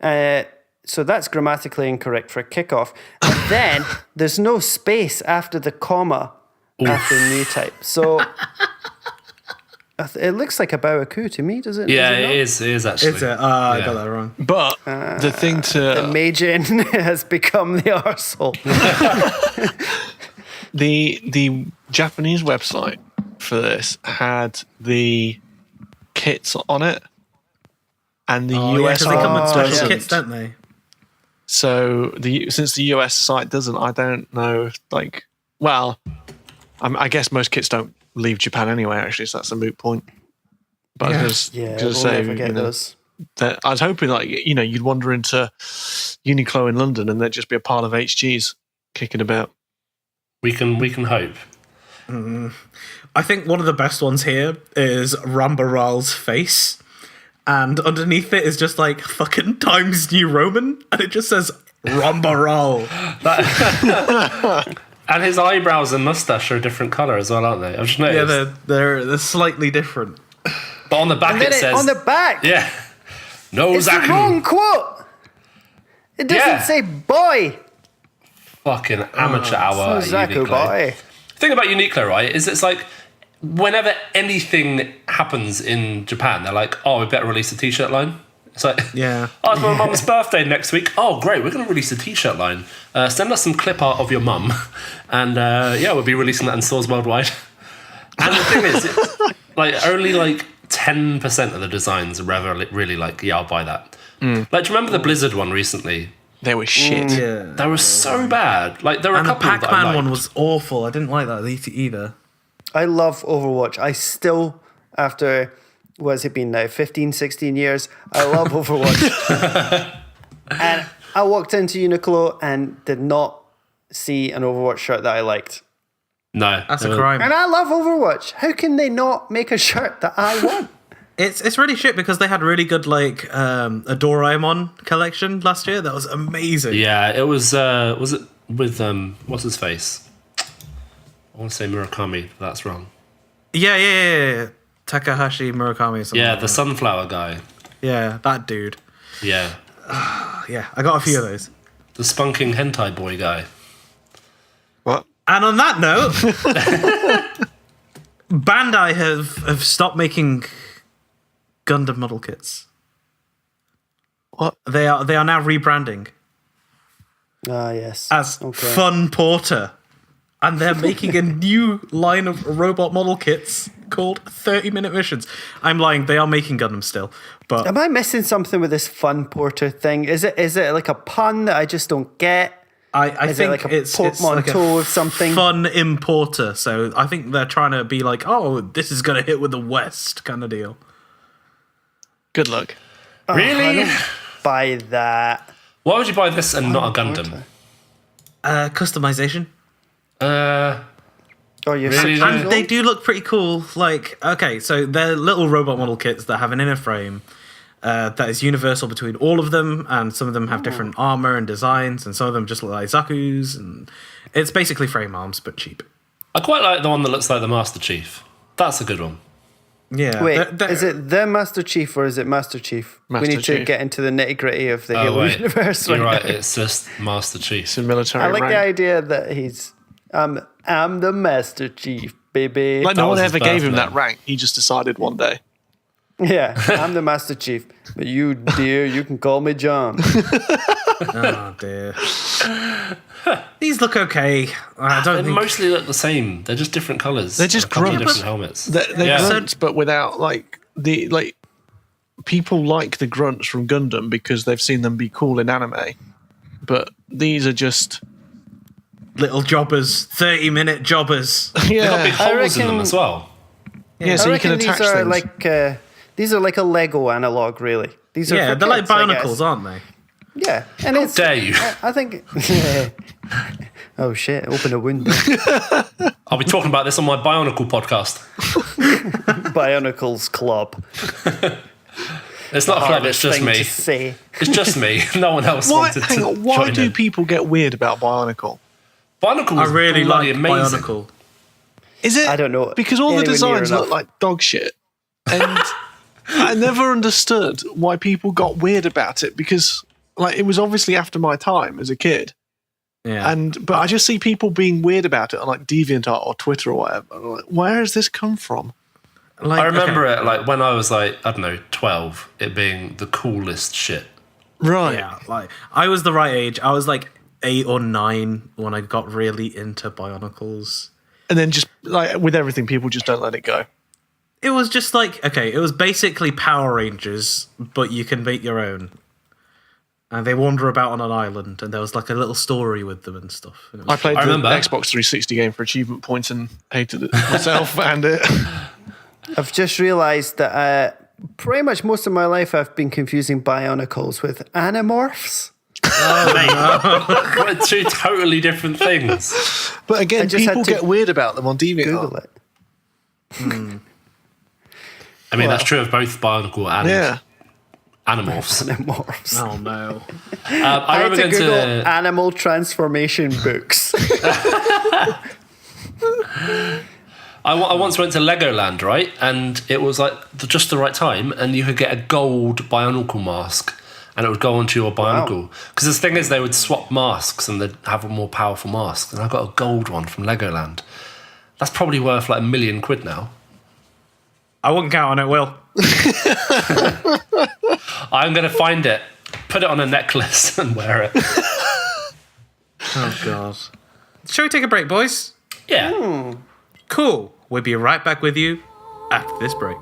So that's grammatically incorrect for a kickoff. And then there's no space after the comma after new type. So it looks like a Bawaku to me, does it? Yeah, Does it it not? is actually. Is it? I Yeah. got that wrong. But the thing The to Meijin has become the arsehole. the Japanese website for this had the kits on it, and the Oh, yeah, US 'cause they come with one special doesn't. kits, don't they? So since the US site doesn't, I don't know. I guess most kits don't leave Japan anyway. Actually, so that's a moot point. But I was Yeah, gonna we'll say, never get those. that I was hoping you'd wander into Uniqlo in London and there'd just be a pile of HGs kicking about. We can hope. I think one of the best ones here is Rambaral's face. And underneath it is just like fucking Times New Roman. And it just says Rambaral. And his eyebrows and mustache are a different colour as well, aren't they? I've just noticed. Yeah, they're slightly different. But on the back And then it says... on the back, yeah. No it's the Zaku. wrong quote. It doesn't Yeah. say boy. Fucking amateur hour. It's at Zaku Uniqlo. boy. The thing about Uniqlo, right, is it's like whenever anything happens in Japan, they're like, oh, we better release a t-shirt line. It's like, Yeah. oh, it's my mum's birthday next week. Oh, great, we're going to release a t-shirt line. Send us some clip art of your mum. And yeah, we'll be releasing that in stores worldwide. And the thing is, only 10% of the designs are really like, yeah, I'll buy that. Like, do you remember the Blizzard one recently? They were shit. Yeah. They were so bad. Like, there were And a the couple that I Pac-Man liked. one was awful. I didn't like that either. I love Overwatch. I still, after, what's it been now, 15, 16 years, I love Overwatch. And I walked into Uniqlo and did not see an Overwatch shirt that I liked. No. That's they a were- crime. And I love Overwatch. How can they not make a shirt that I want? It's really shit because they had really good a Doraemon collection last year. That was amazing. Yeah, it was it with what's his face? I want to say Murakami, but that's wrong. Yeah. Takahashi Murakami or something. Yeah, like the that. sunflower guy. Yeah, that dude. Yeah. Yeah, I got a few of those. The spunking hentai boy guy. What? And on that note, Bandai have stopped making Gundam model kits. What? They are now rebranding Ah, yes. as Funporter. And they're making a new line of robot model kits called 30-minute missions. I'm lying, they are making Gundam still. But Am I missing something with this Funporter thing? Is it like a pun that I just don't get? I Is it think like a it's like portmanteau of something? fun importer. So I think they're trying to be like, oh, this is going to hit with the West kind of deal. Good luck. Really? I don't buy that. Why would you buy this and not a Gundam? Customization. Oh, you're Really? six And years they old? do look pretty cool. Like, okay, so they're little robot model kits that have an inner frame that is universal between all of them, and some of them have different armor and designs, and some of them just look like Zaku's, and it's basically frame arms, but cheap. I quite like the one that looks like the Master Chief. That's a good one. Yeah. Wait, they're- is it the Master Chief or is it Master Chief? Master We need to Chief. get into the nitty gritty of the Oh, Halo wait. universe. You're right right, now. it's just Master Chief. It's a military I like rank. the idea that he's I'm the Master Chief, baby. Like, no That one was his ever gave him birth that name. rank. He just decided one day. Yeah, I'm the Master Chief. But you, dear, you can call me John. Oh, dear. These look okay. I don't They think... mostly look the same. They're just different colours. They're just A couple of grunts. different helmets. They're grunts, but without people like the grunts from Gundam because they've seen them be cool in anime. But these are just little jobbers, 30-minute jobbers. They've got big yeah, holes in them as well. yeah. So I you can reckon attach these are things. these are like a Lego analog, really. These are Yeah, for they're like kids, I bionicles, guess. aren't they? Yeah, and How dare you? I think. Oh shit! Open a window. I'll be talking about this on my Bionicle podcast. Bionicles Club. It's not a club, Hardest it's just thing me. to say. It's just me. No one else wanted to Why join do in. people get weird about Bionicle? Bionicle I was really bloody like amazing. Bionicle. Is it? I don't know Because all the anywhere near designs look enough. like dog shit. And I never understood why people got weird about it because it was obviously after my time as a kid. Yeah. But I just see people being weird about it on DeviantArt or Twitter or whatever. I'm like, where has this come from? I remember it when I was I don't know, 12, it being the coolest shit. Right. Yeah, I was the right age. I was 8 or 9 when I got really into Bionicles. And then just with everything, people just don't let it go. It was just it was basically Power Rangers, but you can make your own. And they wander about on an island, and there was a little story with them and stuff. And it was I played I the remember. Xbox 360 game for achievement points and hated it myself. And I've just realised that pretty much most of my life I've been confusing Bionicles with Animorphs. What, two totally different things. But again, just had people to get weird about them on DeviantArt. Google it. I mean, that's true of both Bionicle and Yeah. Animorphs. Animorphs. Oh no! I I had remember to going Google to. animal transformation books. I once went to Legoland, right? And it was just the right time, and you could get a gold Bionicle mask, and it would go onto your Bionicle. Because the thing is, they would swap masks, and they'd have a more powerful mask. And I got a gold one from Legoland. That's probably worth £1 million now. I wouldn't count on it, Will. I'm going to find it, put it on a necklace, and wear it. Oh god! Shall we take a break, boys? Yeah. Cool. We'll be right back with you after this break.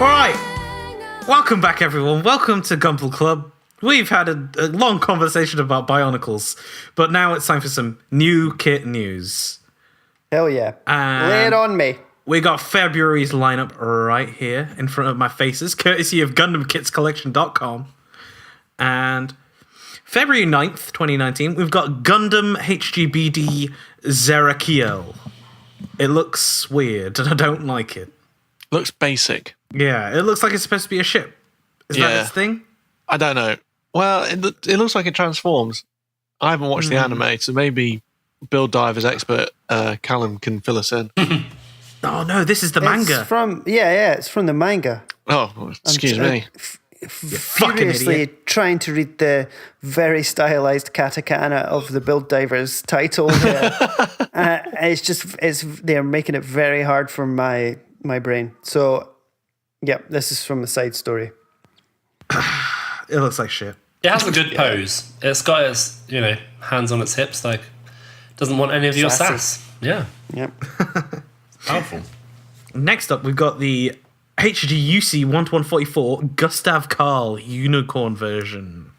Alright, welcome back everyone. Welcome to Gunpla Club. We've had a long conversation about Bionicles, but now it's time for some new kit news. Hell yeah. Lay it on me. We got February's lineup right here in front of my faces, courtesy of GundamKitsCollection.com. And February 9th, 2019, we've got Gundam HGBD Zerakiel. It looks weird, and I don't like it. Looks basic. Yeah, it looks like it's supposed to be a ship. Is that its thing? I don't know. Well, it looks like it transforms. I haven't watched the anime, so maybe Build Divers expert Callum can fill us in. Oh no, this is the manga. It's from it's from the manga. Oh, excuse me. fucking Furiously idiot. trying to read the very stylized katakana of the Build Divers title. They're making it very hard for my brain. So, this is from the side story. It looks like shit. It has a good pose. It's got its, hands on its hips. Doesn't want any of your Sassy. sass. Yeah. Yep. Powerful. Next up, we've got the HGUC 1-144 Gustav Karl Unicorn version.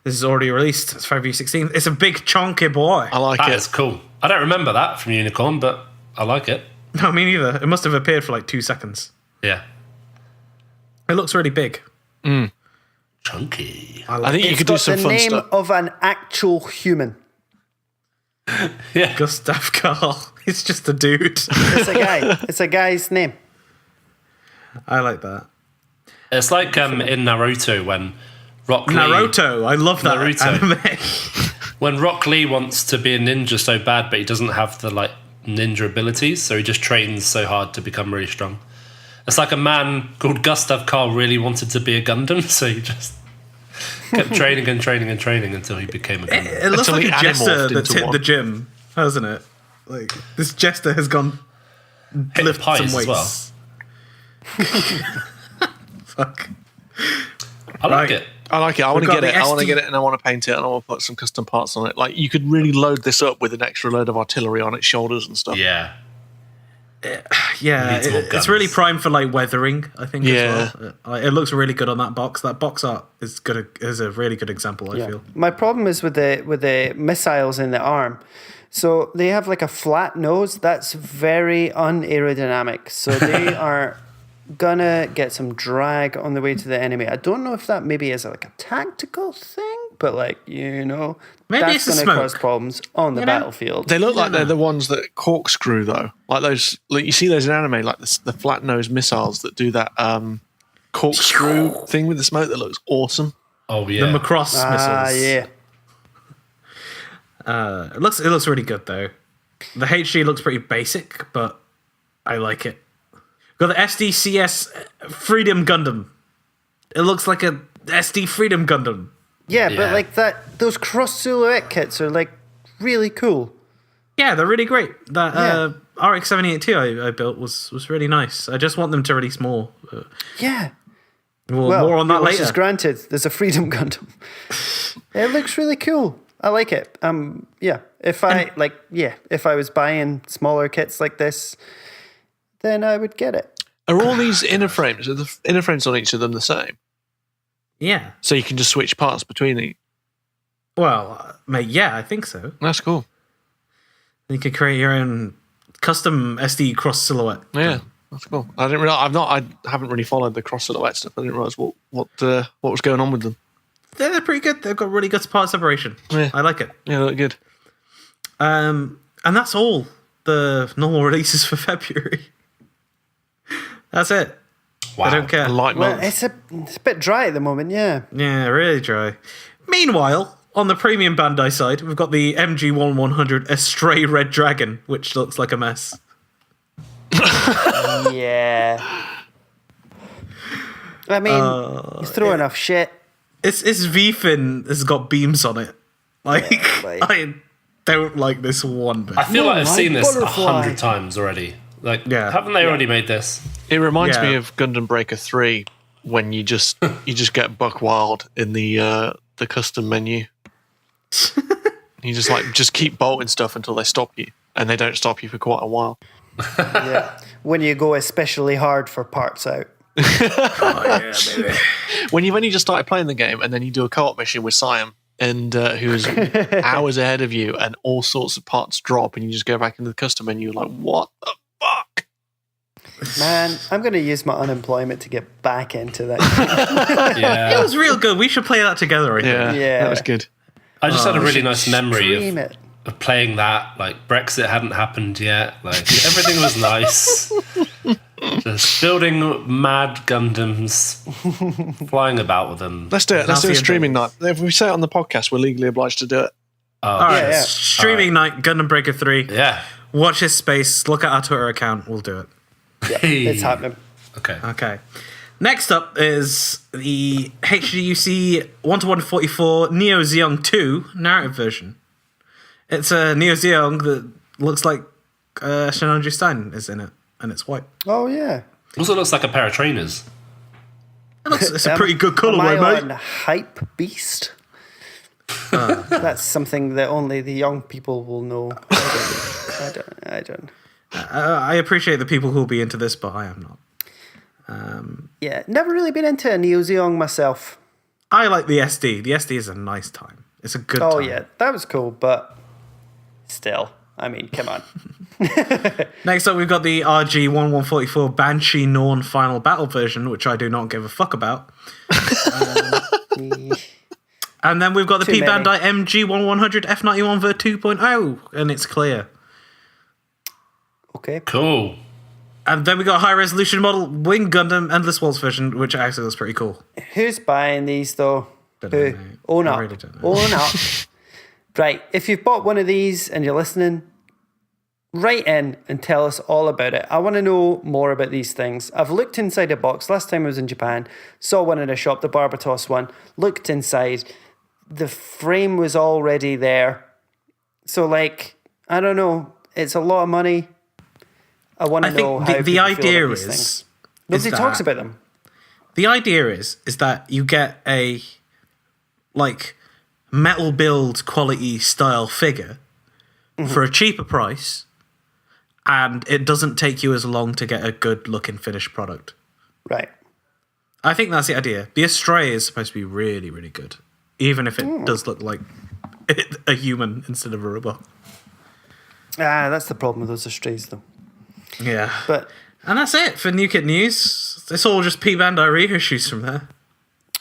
This is already released. It's February 16th. It's a big chunky boy. I like That it. is cool. I don't remember that from Unicorn, but I like it. No, me neither. It must have appeared for 2 seconds. Yeah. It looks really big. Chunky. I think you It's could do got some the fun name stuff. of an actual human. Yeah. Gustav Karl. It's just a dude. It's a guy. It's a guy's name. I like that. It's like in Naruto when Rock Lee... Naruto. I love that Naruto. anime. When Rock Lee wants to be a ninja so bad, but he doesn't have the ninja abilities, so he just trains so hard to become really strong. It's like a man called Gustav Karl really wanted to be a Gundam, so he just Kept training and training and training until he became a Gundam. It looks Until like he a jester animorphed that's into hit one. the gym, hasn't it? Like, this jester has gone Hit lift pies some as weights. well. Fuck. I like Right. it. I like it. I want to got get it. the I want to SD get it, and I want to paint it, and I want to put some custom parts on it. Like, you could really load this up with an extra load of artillery on its shoulders and stuff. Yeah. Yeah, Needs more it's really guns. primed for like weathering, I think. Yeah. As well. It looks really good on that box. That box art is good. Is a really good example. I feel. My problem is with the missiles in the arm. So they have like a flat nose. That's very unaerodynamic. So they are gonna get some drag on the way to the enemy. I don't know if that maybe is like a tactical thing, but like Maybe that's it's the gonna smoke. cause problems on the You know? battlefield. They look like they're the ones that corkscrew, though. Like those, like you see those in anime, like the flat nose missiles that do that corkscrew thing with the smoke that looks awesome. Oh yeah. The Macross missiles. Yeah. It looks really good though. The HG looks pretty basic, but I like it. Got the SDCS Freedom Gundam. It looks like a SD Freedom Gundam. Yeah, Yeah. but like those cross silhouette kits are like really cool. Yeah, they're really great. That Yeah. RX-782 I built was really nice. I just want them to release more. Yeah. More on that your wish later. is granted. There's a Freedom Gundam. It looks really cool. I like it. Yeah. If I was buying smaller kits like this, then I would get it. Are all these inner frames? Are the inner frames on each of them the same? Yeah. So you can just switch parts between each. Well, mate, yeah, I think so. That's cool. You could create your own custom SD cross silhouette. Yeah, that's cool. I didn't realize. I haven't really followed the cross silhouette stuff. I didn't realize what was going on with them. They're pretty good. They've got really good part separation. Yeah. I like it. Yeah, they look good. And that's all the normal releases for February. That's it. Wow. I don't care. A light Well, month. it's a bit dry at the moment, yeah. Yeah, really dry. Meanwhile, on the premium Bandai side, we've got the MG1100 Astray Red Dragon, which looks like a mess. Yeah. I mean, you throw enough shit. Its V-fin has got beams on it. Like, like- I don't like this one bit. I feel like I've my seen this butterfly. 100 times already. Like, Yeah. haven't they already made this? It reminds Yeah. me of Gundam Breaker 3 when you just get buck wild in the custom menu. You just keep bolting stuff until they stop you, and they don't stop you for quite a while. Yeah. When you go especially hard for parts out. Oh, yeah, baby. When you've only just started playing the game, and then you do a co-op mission with Siam, and who's hours ahead of you, and all sorts of parts drop, and you just go back into the custom menu, like, what the fuck? Man, I'm going to use my unemployment to get back into that. It Yeah. was real good. We should play that together, I think. Yeah, Yeah. that was good. I just had a really nice memory Stream it. of playing that. Like, Brexit hadn't happened yet. Like, everything was nice. Just building mad Gundams, flying about with them. Let's do it. Let's do a Nazi streaming night. invaders. If we say it on the podcast, we're legally obliged to do it. All right, Yeah, yeah. streaming night, Gundam Breaker 3. Yeah. Watch his space. Look at our Twitter account. We'll do it. Hey. It's happening. Okay. Okay. Next up is the HGUC 1-to-144 Neo Zeong 2 narrative version. It's a Neo Zeong that looks like Shinoju Stein is in it, and it's white. Oh, yeah. Also looks like a pair of trainers. It's a pretty good Am I colorway, on mate. Hype Beast? That's something that only the young people will know. I don't. I appreciate the people who'll be into this, but I am not. Yeah, never really been into a Neo Zeong myself. I like the SD. The SD is a nice time. It's a good Oh, time. yeah, that was cool, but still, I mean, come on. Next up, we've got the RG-1144 Banshee Norn Final Battle version, which I do not give a fuck about. And then we've got the Too P many. Bandai MG1100 F91 Ver 2.0, and it's clear. Okay. Cool. And then we got high resolution model Wing Gundam Endless Waltz version, which actually looks pretty cool. Who's buying these, though? Don't Who? know, mate. Own I up. really don't know. Own up. Right, if you've bought one of these and you're listening, write in and tell us all about it. I want to know more about these things. I've looked inside a box. Last time I was in Japan, saw one in a shop, the Barbatos one, looked inside. The frame was already there. So, like, I don't know. It's a lot of money. I want to know how the people idea feel about these is things. Nobody talks about them. The idea is that you get a like metal build quality style figure for a cheaper price, and it doesn't take you as long to get a good looking finished product. Right. I think that's the idea. The Astray is supposed to be really, really good, even if it does look like a human instead of a robot. That's the problem with those Astrays, though. Yeah. And that's it for New Kit News. It's all just P-Bandai reissues from there.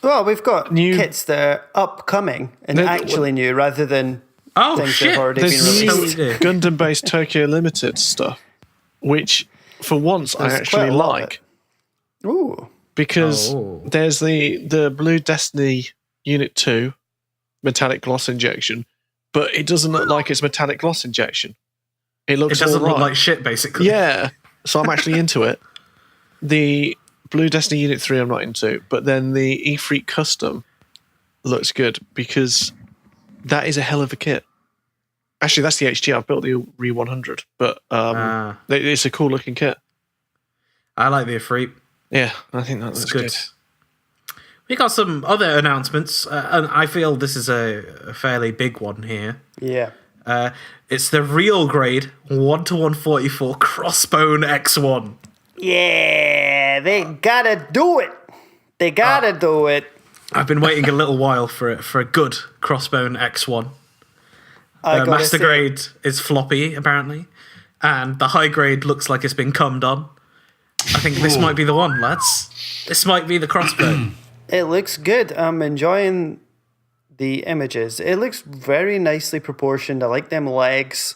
Well, we've got kits that are upcoming and actually new rather than things that have already been There's released. new Gundam-based Tokyo Limited stuff, which for once I actually like. Ooh. Because there's the Blue Destiny Unit 2 metallic gloss injection, but it doesn't look like it's metallic gloss injection. It doesn't look like shit, basically. Yeah, so I'm actually into it. The Blue Destiny Unit 3 I'm not into, but then the E-Freak Custom looks good because that is a hell of a kit. Actually, that's the HG. I've built the Re 100, but it's a cool looking kit. I like the Ifrit. Yeah, I think that looks good. We got some other announcements, and I feel this is a fairly big one here. Yeah. It's the real grade 1-144 Crossbone X1. Yeah, they gotta do it. They gotta do it. I've been waiting a little while for a good Crossbone X1. Master grade is floppy, apparently, and the high grade looks like it's been cummed on. I think this might be the one, lads. This might be the Crossbone. It looks good. I'm enjoying the images. It looks very nicely proportioned. I like them legs.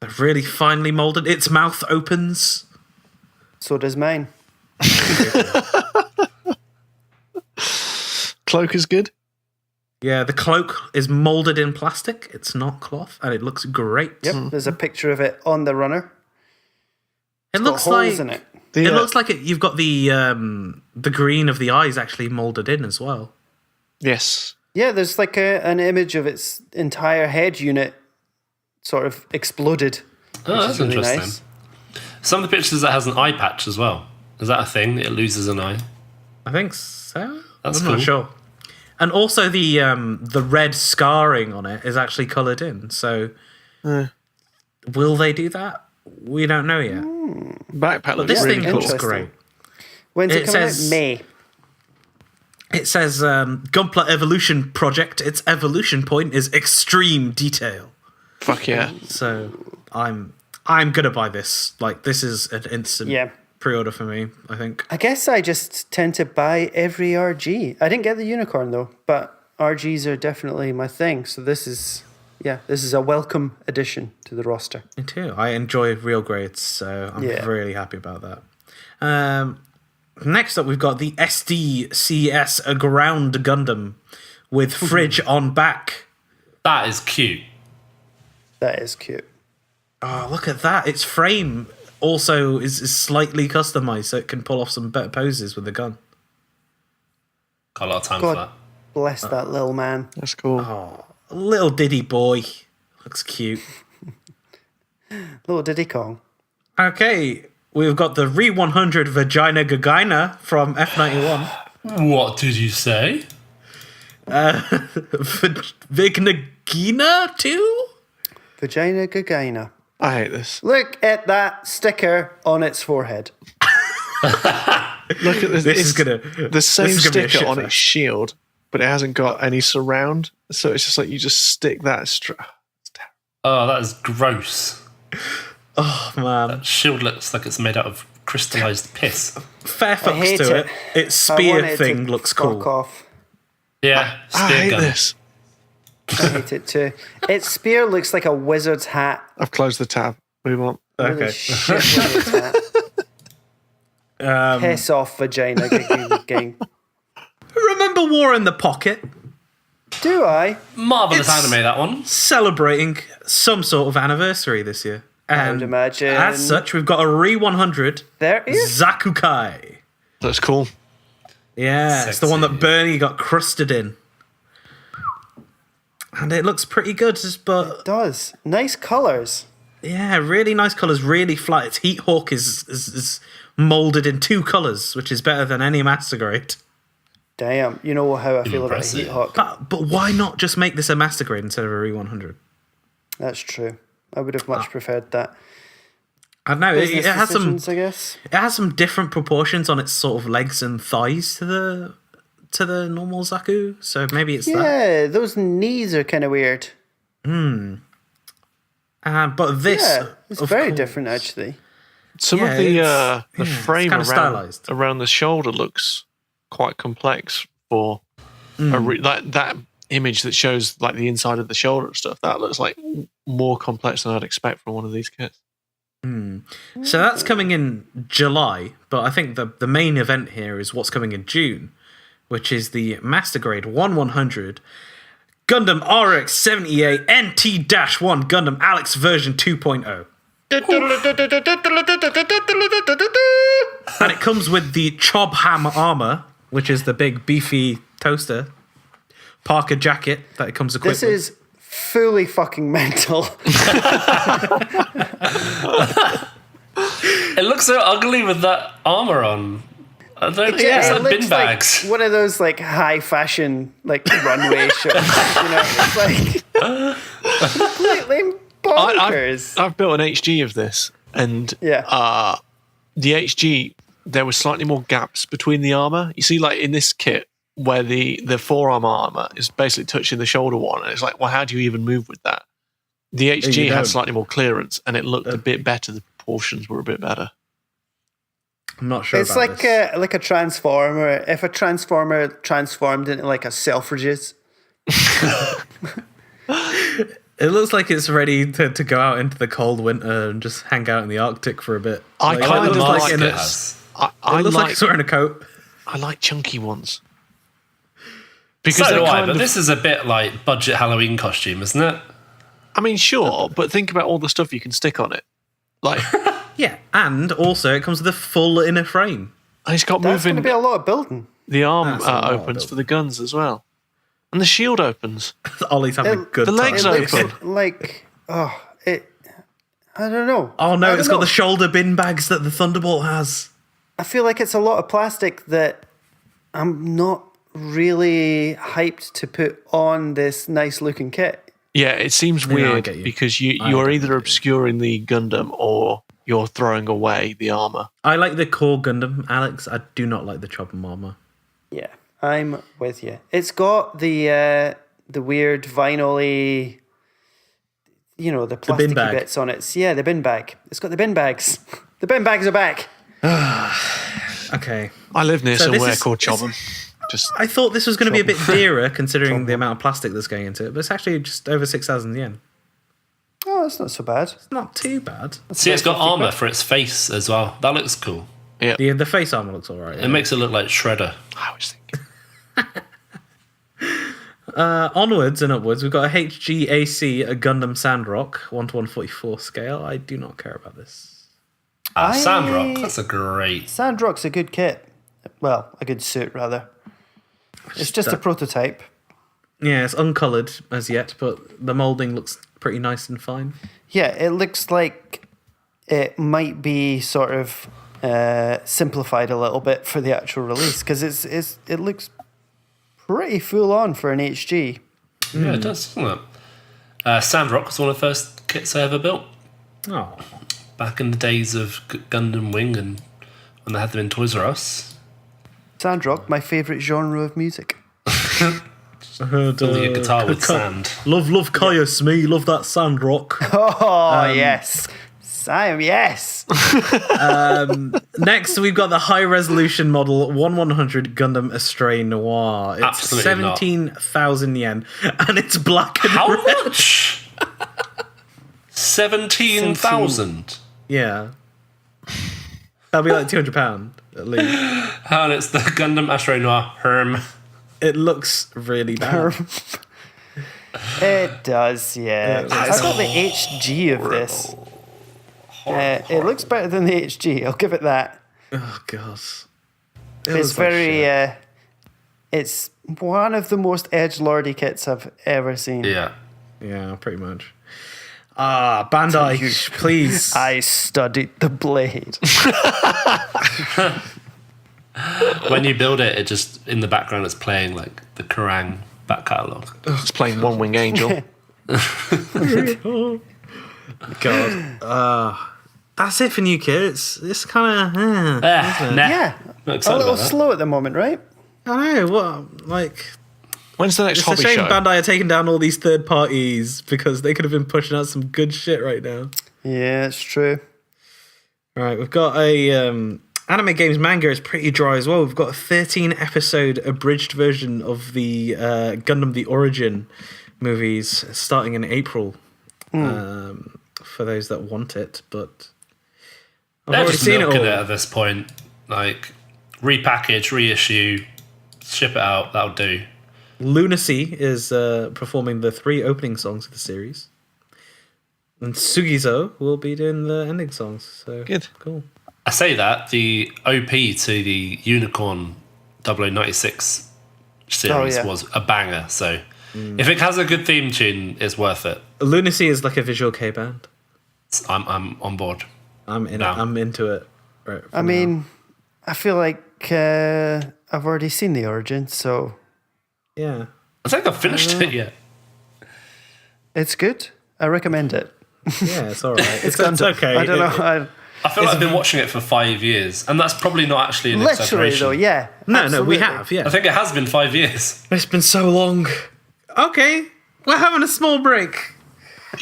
They're really finely molded. Its mouth opens. So does mine. Cloak is good. Yeah, the cloak is molded in plastic. It's not cloth, and it looks great. Yep, there's a picture of it on the runner. It looks like holes in it. It looks like you've got the green of the eyes actually molded in as well. Yes. Yeah, there's like an image of its entire head unit sort of exploded. Oh, that's really interesting. nice. Some of the pictures that has an eye patch as well. Is that a thing? It loses an eye. I think so. That's I'm cool. not sure. And also the red scarring on it is actually coloured in. So will they do that? We don't know yet. Backpack looks This really thing cool. looks great. When's it coming out? says- May. It says Gunpla Evolution Project. Its evolution point is extreme detail. Fuck yeah. So I'm gonna buy this. Like, this is an instant pre-order for me, I think. I guess I just tend to buy every RG. I didn't get the unicorn though, but RGs are definitely my thing. So this is a welcome addition to the roster. Me too. I enjoy real grades, so I'm really happy about that. Next up, we've got the SDCS Ground Gundam with fridge on back. That is cute. That is cute. Oh, look at that. Its frame also is slightly customized, so it can pull off some better poses with the gun. Got a lot of time for God that. bless that little man. That's cool. Oh, little Diddy boy. Looks cute. Little Diddy Kong. Okay, we've got the Re 100 Vagina Gagina from F91. What did you say? Vignagina 2? Vagina Gagina. I hate this. Look at that sticker on its forehead. Look at this. This is the same this is gonna be a sticker on shitfest. its shield, but it hasn't got any surround. So it's just like you just stick that Oh, that is gross. Oh, man. That shield looks like it's made out of crystallized piss. Fair I fucks hate to it. it. Its I spear want it thing to looks fuck cool. off. Yeah, I spear hate gun. this. I hate it too. Its spear looks like a wizard's hat. I've closed the tab. Move on. Really Okay. shit wizard's hat. Piss off, vagina. Gang. Remember War in the Pocket? Do I? Marvelous It's- anime, that one. Celebrating some sort of anniversary this year. I would imagine. As such, we've got a Re 100 There is. Zakukai. That's cool. Yeah, it's the one that Sexy. Bernie got crusted in. And it looks pretty good, but It does. Nice colours. yeah, really nice colours, really flat. Its Heat Hawk is moulded in 2 colours, which is better than any Master Grade. Damn. You know how I feel Impressive. about a Heat Hawk. But why not just make this a Master Grade instead of a Re 100? That's true. I would have much preferred that. I don't know. It Business has some. decisions, I guess. It has some different proportions on its sort of legs and thighs to the normal Zaku. So maybe it's that. Yeah, those knees are kind of weird. But this, Yeah, it's of very course- different, actually. Some Yeah, of the it's frame kinda around, stylized. around the shoulder looks quite complex for that image that shows like the inside of the shoulder and stuff. That looks like more complex than I'd expect from one of these kits. So that's coming in July, but I think the main event here is what's coming in June, which is the Master Grade 1/100 Gundam RX 78 NT-1 Gundam Alex version 2.0. And it comes with the Chob Ham armor, which is the big beefy toaster, Parker jacket that it comes equipped This is fully fucking mental. It looks so ugly with that armor on. I don't think it's it like looks bin bags. like one of those like high fashion like runway shows. You know, it's like completely bonkers. I've built an HG of this, and Yeah. the HG, there was slightly more gaps between the armor. You see, like in this kit, where the forearm armor is basically touching the shoulder one, and it's like, well, how do you even move with that? The HG you had don't. slightly more clearance, and it looked a bit better. The proportions were a bit better. I'm not sure It's about like this. a transformer. If a transformer transformed into like a Selfridges. It looks like it's ready to go out into the cold winter and just hang out in the Arctic for a bit. I Like, kind it of looks like in it a- has. I It looks like like it's wearing a coat. I like chunky ones So because do they're I, kind but of. this is a bit like budget Halloween costume, isn't it? I mean, sure, but think about all the stuff you can stick on it. Like, Yeah, and also it comes with a full inner frame. it's got That's going moving. to be a lot of building. The arm That's a lot of opens build. for the guns as well, and the shield opens. Ollie's having a It- good the legs time. It looks open. like I don't know. Oh no, I it's don't got the know. shoulder bin bags that the Thunderbolt has. I feel like it's a lot of plastic that I'm not really hyped to put on this nice looking kit. Yeah, it seems I weird get you. because you I are get either obscuring the Gundam or you're throwing away the armor. I like the core Gundam, Alex. I do not like the Chopper armor. Yeah, I'm with you. It's got the weird vinyl-y, you know, the bin plasticky bag. bits on it. Yeah, the bin bag. It's got the bin bags. The bin bags are back. Okay. I live near So this somewhere is- called Chobham. Just I thought this was going to be a bit dearer considering the amount of plastic that's going into it, but it's actually just over 6,000 yen. Oh, that's not so bad. It's not too bad. See, it's got armor for its face as well. That looks cool. The face armor looks alright. It makes it look like Shredder. I was thinking. Onwards and upwards, we've got a HGAC, a Gundam Sandrock, 1:144 scale. I do not care about this. Sandrock, that's a great. Sandrock's a good kit. Well, a good suit, rather. It's just a prototype. Yeah, it's uncoloured as yet, but the moulding looks pretty nice and fine. Yeah, it looks like it might be sort of simplified a little bit for the actual release because it looks pretty full on for an HG. Yeah, it does, doesn't it? Sandrock was one of the first kits I ever built. Oh, Back in the days of Gundam Wing and when they had them in Toys R Us. Sandrock, my favourite genre of music. Building a guitar with sand. Love Caius, me, love that Sandrock. Oh, yes. Sam, yes. Next, we've got the high resolution model 1/100 Gundam Astray Noir. It's Absolutely not. 17,000 yen, and it's black and How red. much? 17,000. Yeah. That'll be like £200 at least. And it's the Gundam Astray Noir Herm. It looks really bad. It does, yeah. I've got the HG of this. It looks better than the HG. I'll give it that. Oh god. It's very. It's one of the most edgelordy kits I've ever seen. Yeah. Yeah, pretty much. Bandai, please. I studied the blade. When you build it, it just in the background it's playing like the Kerrang back catalogue. It's playing One Wing Angel. God. That's it for new kits. It's kind of Yeah, Not a excited little about that. slow at the moment, right? I know what like. When's the next It's a hobby shame show? Bandai are taking down all these third parties because they could have been pushing out some good shit right now. Yeah, it's true. All right, we've got a anime games manga is pretty dry as well. We've got a 13 episode abridged version of the Gundam The Origin movies starting in April. For those that want it, but I've They're already just seen it milking all. it at this point. Like, repackage, reissue, ship it out, that'll do. Lunacy is performing the 3 opening songs of the series. And Sugizo will be doing the ending songs. So Good. Cool. I say that, the OP to the Unicorn 0096 series yeah. was a banger, so if it has a good theme tune, it's worth it. Lunacy is like a visual K band. I'm on board. I'm in. No. I'm into it. Right. I mean, I feel like I've already seen the Origin, so yeah. I think I've finished it yet. it's good. I recommend it. Yeah, it's all right. it's Gundam. okay. I don't know. I feel like I've been watching it for 5 years, and that's probably not actually an Literally, exaggeration. though, yeah. No, absolutely. we have. I Yeah, think it has been 5 years. it's been so long. Okay, we're having a small break.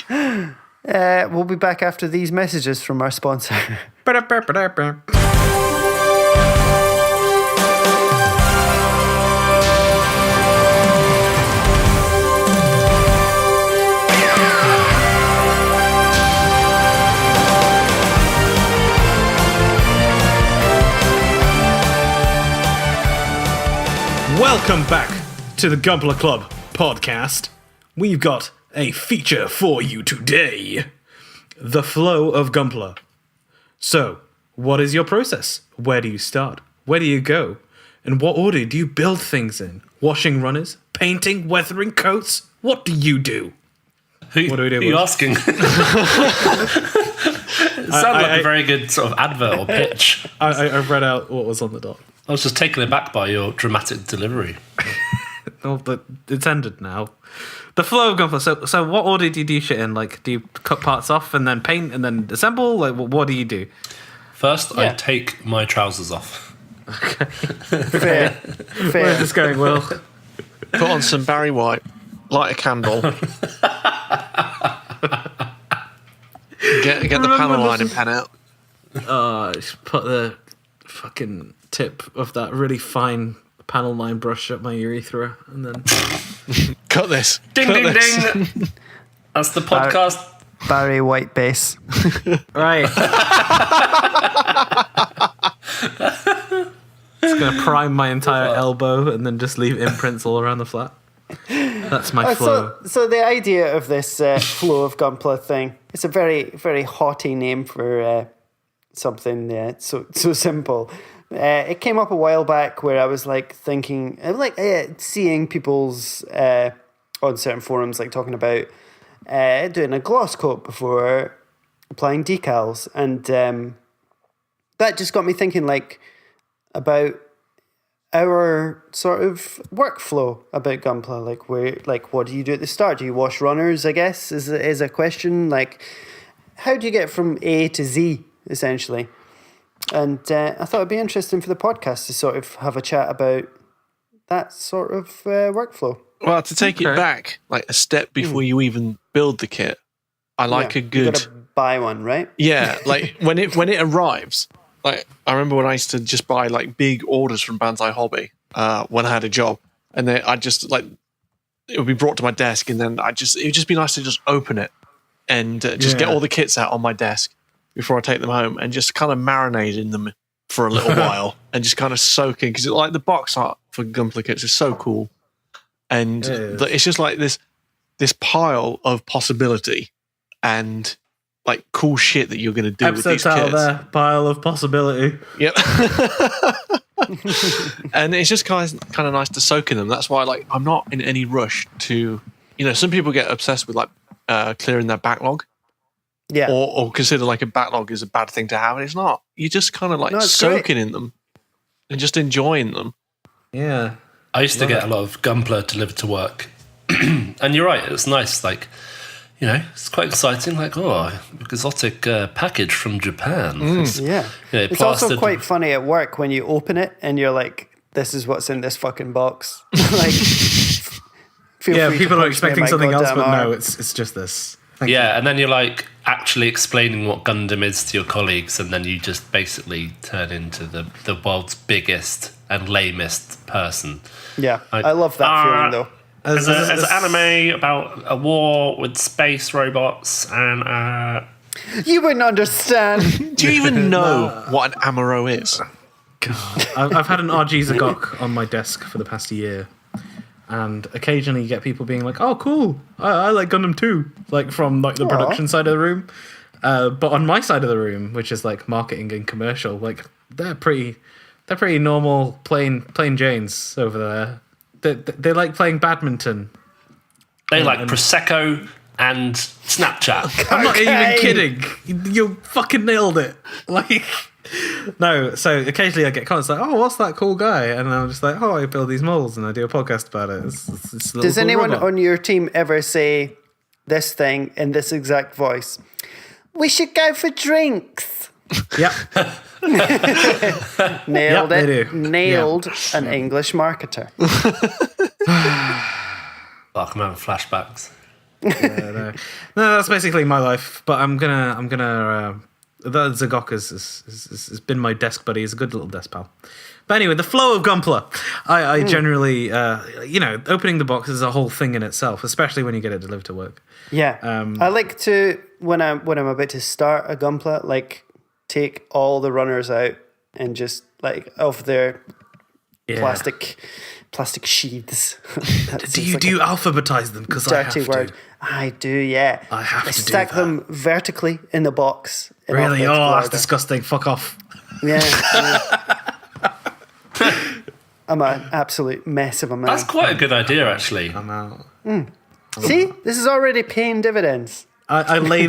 We'll be back after these messages from our sponsor. Welcome back to the Gunpla Club podcast. We've got a feature for you today. The Flow of Gunpla. So, what is your process? Where do you start? Where do you go? In what order do you build things in? Washing runners? Painting? Weathering coats? What do you do? What do we do, Are you boys? asking? It sounded like a very good sort of advert or pitch. I read out what was on the dot. I was just taken aback by your dramatic delivery. Oh, but it's ended now. The Flow of Gunpla. So what order do you do shit in? Like, do you cut parts off and then paint and then assemble? Like, what do you do? First, I Yeah. take my trousers off. Fair. Where is this going, Will? Put on some Barry White, light a candle. Get the panel line and pen out. Just put the fucking tip of that really fine panel line brush up my urethra and then... Cut this. Ding, Cut ding, this. ding. That's the podcast. Barry White base. Right. Just going to prime my entire elbow and then just leave imprints all around the flat. That's my flow. So the idea of this Flow of Gunpla thing, it's a very, very haughty name for something so simple. It came up a while back where I was like thinking, seeing people's on certain forums like talking about doing a gloss coat before applying decals, and that just got me thinking like about our sort of workflow about Gunpla. Like what do you do at the start? Do you wash runners? I guess is a question. Like, how do you get from A to Z essentially? And I thought it'd be interesting for the podcast to sort of have a chat about that sort of workflow. Well, to take it Okay. back, like a step before you even build the kit, I like a You good... gotta buy one, right? Yeah, like when it arrives, like I remember when I used to just buy like big orders from Banzai Hobby when I had a job, and then I just like it would be brought to my desk, and then it would just be nice to just open it and just get Yeah. all the kits out on my desk before I take them home and just kind of marinate in them for a little while and just kind of soak in, because like the box art for Gunpla kits is so cool, and It is. it's just like this pile of possibility. And like cool shit that you're going to do with Episode these title kits. there, pile of possibility. Yep. And it's just kind of nice to soak in them. That's why, like, I'm not in any rush to, some people get obsessed with like clearing their backlog, or consider like a backlog is a bad thing to have, and it's not. You're just kind of like soaking in them and just enjoying them. Yeah, I used to get a lot of Gunpla delivered to work, and you're right. It's nice, like. It's quite exciting. Like, exotic package from Japan. It's also quite funny at work when you open it and you're like, "This is what's in this fucking box." Like, people are expecting something else, but no, it's just this. Thank you. And then you're like actually explaining what Gundam is to your colleagues, and then you just basically turn into the world's biggest and lamest person. Yeah, I love that feeling though. There's an anime about a war with space robots, and you wouldn't understand. Do you even know what an Amuro is? God, I've had an RG Zagok on my desk for the past year, and occasionally you get people being like, "Oh, cool! I like Gundam too," like from like the production side of the room. But on my side of the room, which is like marketing and commercial, like they're pretty normal, plain Janes over there. They like playing badminton. They like Prosecco and Snapchat. I'm not even kidding. You fucking nailed it. Like, no. So occasionally I get comments like, "Oh, what's that cool guy?" And I'm just like, "Oh, I build these molds and I do a podcast about it." It's Does anyone on your team ever say this thing in this exact voice? "We should go for drinks." Yep. Nailed it. They do. Nailed an English marketer. I'm having flashbacks. No, that's basically my life. But I'm gonna. That Zagok has been my desk buddy. He's a good little desk pal. But anyway, the flow of Gunpla. I generally, opening the box is a whole thing in itself, especially when you get it delivered to work. Yeah, I like to when I'm about to start a Gunpla, like take all the runners out and just like off their plastic sheaths. Do you alphabetize them? Because I have dirty word. to. I do, yeah. I have to stack do that. them vertically in the box. in Really? alphabetical Oh, that's order. disgusting. Fuck off. Yeah. I'm an absolute mess of a man. That's quite a good idea, actually. I'm out. See, this is already paying dividends. I lay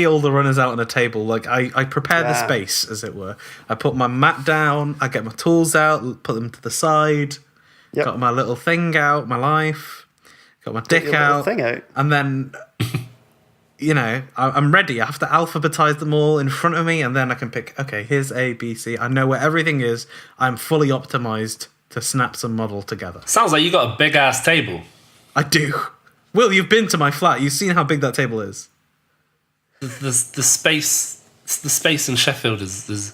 all the runners out on a table. Like I prepare the space, as it were. I put my mat down. I get my tools out. Put them to the side. Yep. Got my little thing out. My life. Got my dick your little out. thing out. And then, I'm ready. I have to alphabetize them all in front of me, and then I can pick. Okay, here's A, B, C. I know where everything is. I'm fully optimized to snap some model together. Sounds like you got a big ass table. I do. Will, you've been to my flat. You've seen how big that table is. The space in Sheffield is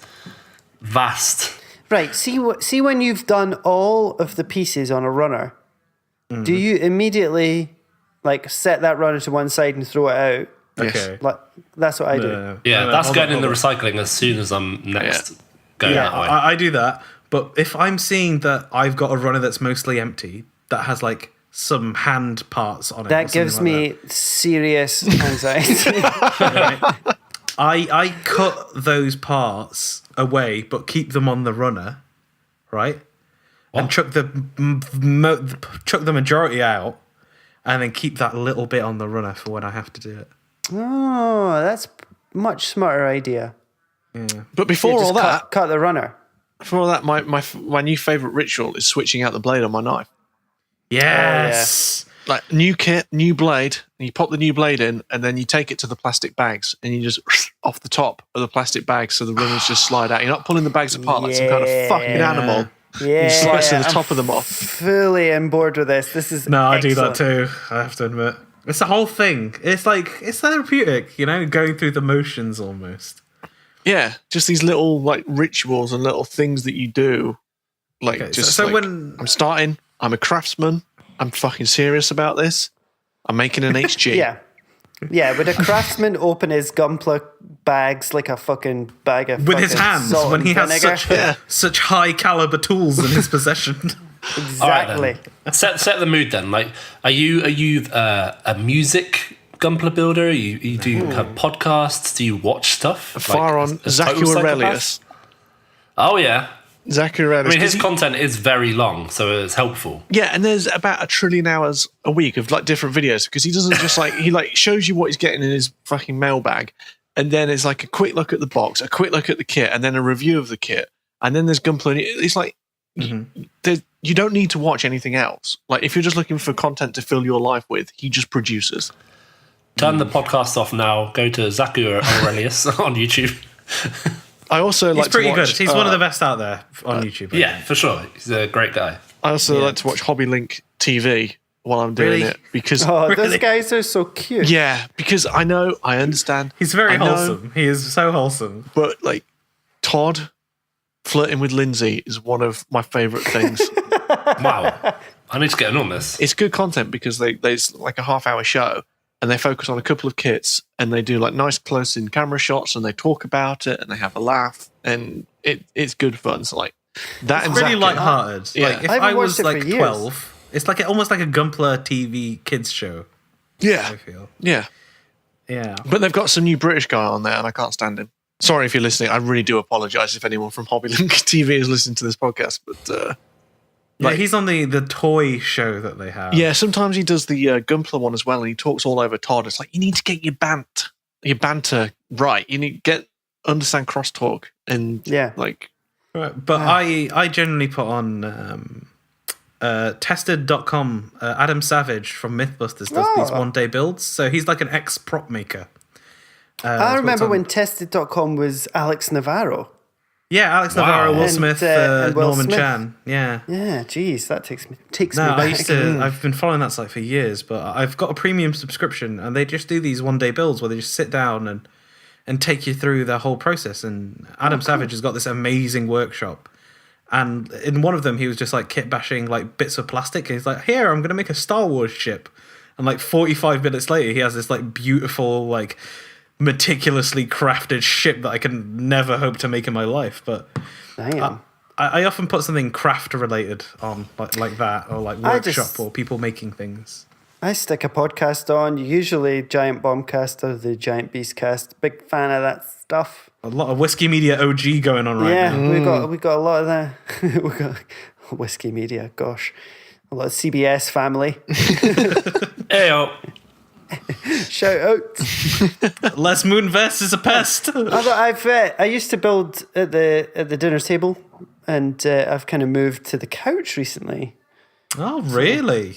vast. Right. See when you've done all of the pieces on a runner, do you immediately like set that runner to one side and throw it out? Okay. Like that's what I do. No. Yeah, that's Hold going on, in the hold on. recycling as soon as I'm next going that way. I do that. But if I'm seeing that I've got a runner that's mostly empty, that has like some hand parts on it. That gives me serious anxiety. I cut those parts away, but keep them on the runner, right? What? And chuck the majority out, and then keep that little bit on the runner for when I have to do it. Oh, that's much smarter idea. Yeah. But before all that, cut the runner. my new favorite ritual is switching out the blade on my knife. Yes. Like new kit, new blade, and you pop the new blade in, and then you take it to the plastic bags, and you just off the top of the plastic bags, so the runners just slide out. You're not pulling the bags apart like some kind of fucking animal. Yeah, You slice the top of them off. Fully on board with this. This is No, I do that excellent. too. I have to admit, it's a whole thing. It's therapeutic, going through the motions almost. Yeah, just these little like rituals and little things that you do. Like Okay, just so like, when- I'm starting, I'm a craftsman. I'm fucking serious about this. I'm making an HG. Yeah, would a craftsman open his Gunpla bags like a fucking bag of With his fucking hands, salt when and he has vinegar? such high caliber tools in his possession. Exactly. All right, then. Set the mood then. Like, are you a music Gunpla builder? Do you have podcasts? Do you watch stuff? Far on a Zaku total Aurelius. psychopath? Oh yeah. Zaku Aurelius. I mean, his content is very long, so it's helpful. Yeah, and there's about 1 trillion hours a week of like different videos because he doesn't just like he like shows you what he's getting in his fucking mailbag, and then it's like a quick look at the box, a quick look at the kit, and then a review of the kit, and then there's Gunpla. It's like you don't need to watch anything else. Like if you're just looking for content to fill your life with, he just produces. Turn the podcast off now. Go to Zaku Aurelius on YouTube. I also like He's pretty to watch, good. He's one of the best out there on YouTube. Yeah, for sure. He's a great guy. I also like to watch Hobbylink TV while I'm doing Really? it because Those guys are so cute. yeah, because I understand. He's very I know, wholesome. He is so wholesome. but like Todd flirting with Lindsay is one of my favorite things. Wow. I need to get in on this. It's good content because there's like a half-hour show and they focus on a couple of kits and they do like nice close-in camera shots and they talk about it and they have a laugh and it's good fun. So like that and Really Zaku- light-hearted. Yeah. Like if I haven't I was watched it for like years. 12, it's like almost like a Gunpla TV kids show. Yeah, I feel. yeah. Yeah. But they've got some new British guy on there and I can't stand him. Sorry if you're listening. I really do apologise if anyone from Hobbylink TV is listening to this podcast. But Yeah, he's on the toy show that they have. yeah, sometimes he does the Gunpla one as well, and he talks all over Todd. It's like you need to get your banter right. You need to understand crosstalk and like Right, but I generally put on tested.com. Adam Savage from Mythbusters does these one-day builds. So he's like an ex-prop maker. I remember when tested.com was Alex Navarro. Yeah, Alex Navarro, Will And, Smith, and Will Norman Smith. Chan. Yeah. Yeah, geez, that takes me No, back. I used to. I've been following that site for years, but I've got a premium subscription, and they just do these one-day builds where they just sit down and take you through the whole process. And Adam Savage has got this amazing workshop, and in one of them, he was just like kit bashing like bits of plastic. And he's like, "Here, I'm gonna make a Star Wars ship," and like 45 minutes later, he has this like beautiful like meticulously crafted ship that I can never hope to make in my life, but. Damn. I often put something craft related on like that, or like workshop or people making things. I stick a podcast on, usually Giant Bombcast or the Giant Beastcast. Big fan of that stuff. A lot of Whiskey Media OG going on right Yeah, now. we got a lot of that. We got Whiskey Media, gosh. A lot of CBS family. Ayo. Shout out. Les Moonves is a pest. Although I used to build at the dinner table, and I've kind of moved to the couch recently. Oh, really?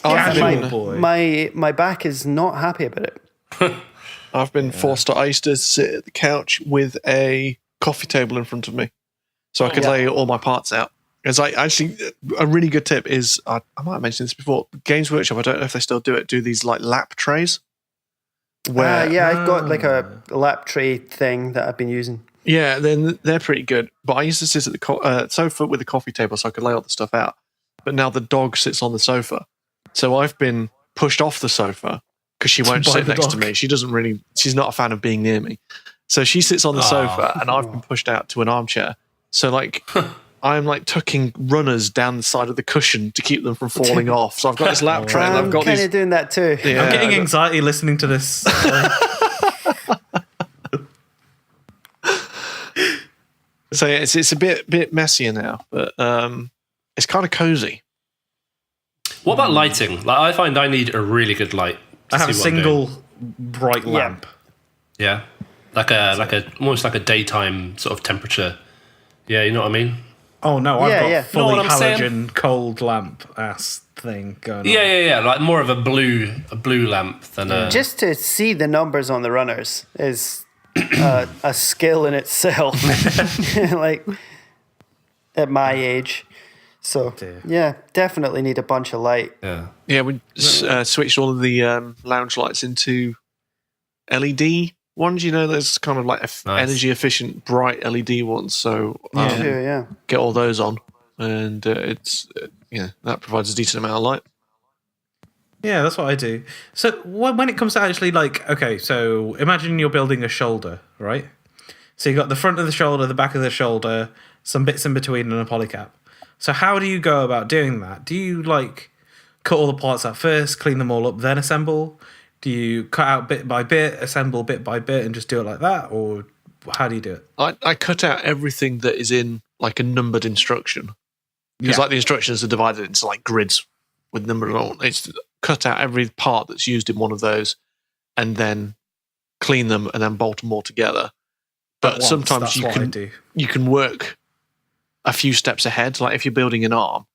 I've My back is not happy about it. I've been forced to. I used to sit at the couch with a coffee table in front of me, so I could lay all my parts out. Because I actually, a really good tip is I might have mentioned this before. Games Workshop, I don't know if they still do it. Do these like lap trays? Where I've got like a lap tray thing that I've been using. yeah, then they're pretty good. But I used to sit at the sofa with a coffee table so I could lay all the stuff out. But now the dog sits on the sofa, so I've been pushed off the sofa because she won't By sit the next to dog. me. She's not a fan of being near me. So she sits on the sofa and I've been pushed out to an armchair. So like I'm like tucking runners down the side of the cushion to keep them from falling off. So I've got this lap tray and I've I'm got kind these. of doing that too. Yeah, I'm getting anxiety listening to this. So yeah, it's a bit messier now, but it's kind of cozy. What about lighting? Like, I find I need a really good light. To I have a see what I'm doing. single bright lamp. Yeah, like almost like a daytime sort of temperature. Yeah, you know what I mean. Oh no, I've got yeah. fully Know what I'm saying? halogen cold lamp ass thing going on. Yeah. Like more of a blue lamp than a. Just to see the numbers on the runners is a skill in itself. Like at my age. So yeah, definitely need a bunch of light. Yeah. Yeah, we switched all of the lounge lights into LED ones. You know, there's kind of like Nice. energy efficient, bright LED ones. So Yeah. get all those on, and it's that provides a decent amount of light. Yeah, that's what I do. So when it comes to actually like, okay, so imagine you're building a shoulder, right? So you got the front of the shoulder, the back of the shoulder, some bits in between, and a polycap. So how do you go about doing that? Do you like cut all the parts out first, clean them all up, then assemble? Do you cut out bit by bit, assemble bit by bit, and just do it like that, or how do you do it? I cut out everything that is in like a numbered instruction. Because like the instructions are divided into like grids with numbered on. It's cut out every part that's used in one of those and then clean them and then bolt them all together. But sometimes you can work a few steps ahead. Like if you're building an arm,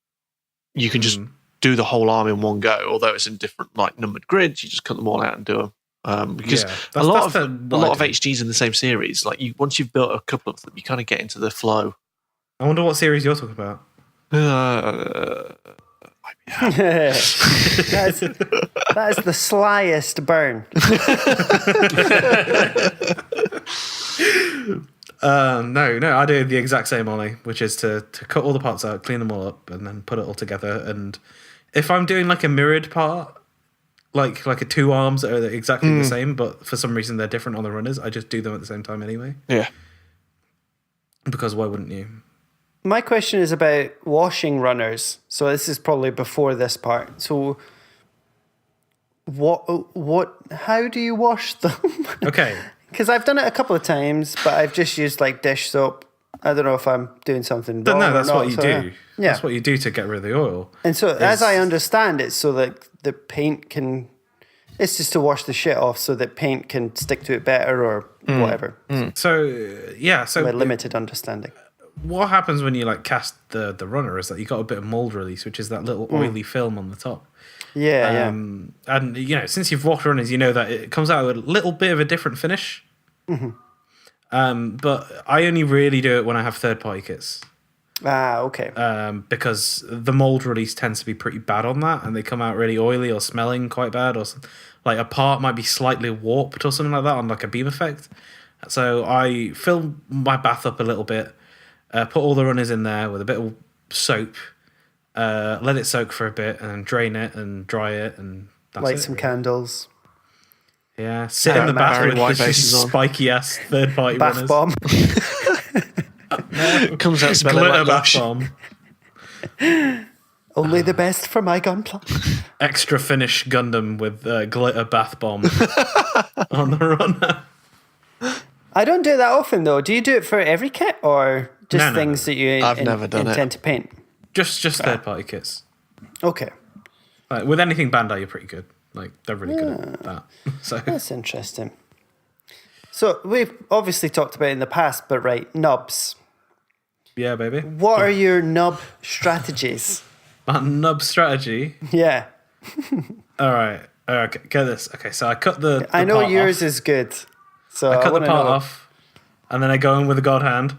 you can just do the whole arm in one go. Although it's in different like numbered grids, you just cut them all out and do them. Because a lot of HGs in the same series, like once you've built a couple of them, you kind of get into the flow. I wonder what series you're talking about. That is the slyest burn. No, I do the exact same, Ollie, which is to cut all the parts out, clean them all up, and then put it all together. And if I'm doing like a mirrored part, like a two arms that are exactly the same, but for some reason they're different on the runners, I just do them at the same time anyway. Yeah. Because why wouldn't you? My question is about washing runners. So this is probably before this part. So how do you wash them? Okay. Because I've done it a couple of times, but I've just used like dish soap. I don't know if I'm doing something wrong. No, that's or not, what you do. Yeah. That's what you do to get rid of the oil. And so as I understand it, so that the paint can... It's just to wash the shit off so that paint can stick to it better or whatever. So, yeah. So my limited understanding. What happens when you like cast the runner is that you got a bit of mold release, which is that little oily film on the top. Yeah, And you know, since you've washed runners, you know that it comes out with a little bit of a different finish. But I only really do it when I have third-party kits. Okay. Because the mold release tends to be pretty bad on that, and they come out really oily or smelling quite bad, or like a part might be slightly warped or something like that on like a beam effect. So I fill my bath up a little bit, put all the runners in there with a bit of soap, let it soak for a bit, and then drain it and dry it, and that's light it, some really. candles. Yeah, sit in the bath with this spiky ass third party Bath runners. bomb. It comes out smelling Glitter like bath lush. bomb. Only the best for my Gunpla. Extra finish Gundam with glitter bath bomb on the runner. I don't do it that often though. Do you do it for every kit or just No. things that you I've never done intend to paint? Just third party kits. Okay. Like, with anything Bandai, you're pretty good. Like they're really good at that. So That's interesting. So we've obviously talked about it in the past, but right, nubs. yeah, baby. What are your nub strategies? My nub strategy. Yeah. All right. Okay, get this. Okay, so I cut the I know part yours off. is good. So I cut the wanna part know. off, and then I go in with a god hand,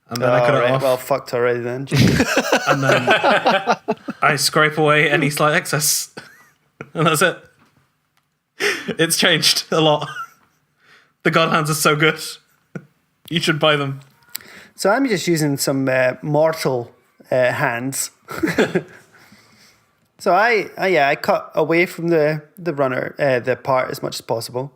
and then I cut it off, Well, fucked already then. and then I scrape away any slight excess, and that's it. It's changed a lot. The god hands are so good. You should buy them. So I'm just using some mortal hands. So I cut away from the runner, the part as much as possible.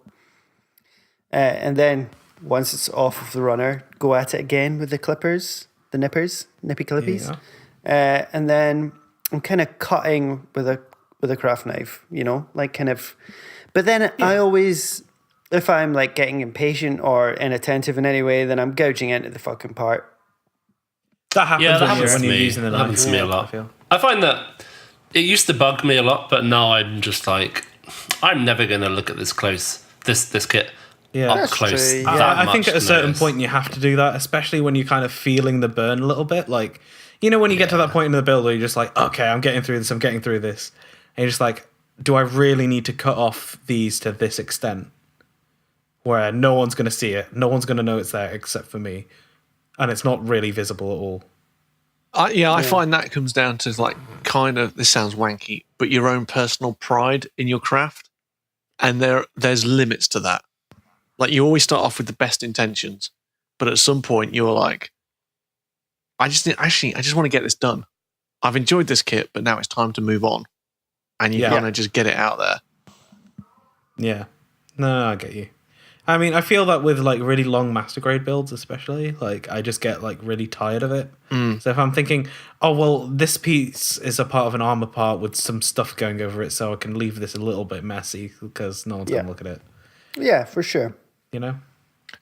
And then once it's off of the runner, go at it again with the clippers, the nippy clippies. Yeah. And then I'm kind of cutting with a craft knife, you know, like kind of. But then I always, if I'm like getting impatient or inattentive in any way, then I'm gouging into the fucking part. That happens, Yeah, that when happens you're to me. using the That knife. happens to me a lot. I feel. I find that it used to bug me a lot, but now I'm just like, I'm never going to look at this kit Yeah. up That's close. true, that yeah. I think much at a certain notice. point you have to do that, especially when you're kind of feeling the burn a little bit. Like, you know, when you get to that point in the build where you're just like, okay, I'm getting through this. And you're just like, do I really need to cut off these to this extent? Where no one's going to see it. No one's going to know it's there except for me. And it's not really visible at all. I find that comes down to like kind of, this sounds wanky, but your own personal pride in your craft. And there's limits to that. Like you always start off with the best intentions, but at some point you're like, I just want to get this done. I've enjoyed this kit, but now it's time to move on. And you're gonna just get it out there. Yeah. No, I get you. I mean, I feel that with like really long master grade builds, especially, like I just get like really tired of it. So if I'm thinking, oh well, this piece is a part of an armor part with some stuff going over it, so I can leave this a little bit messy because no one's gonna look at it. Yeah, for sure. You know,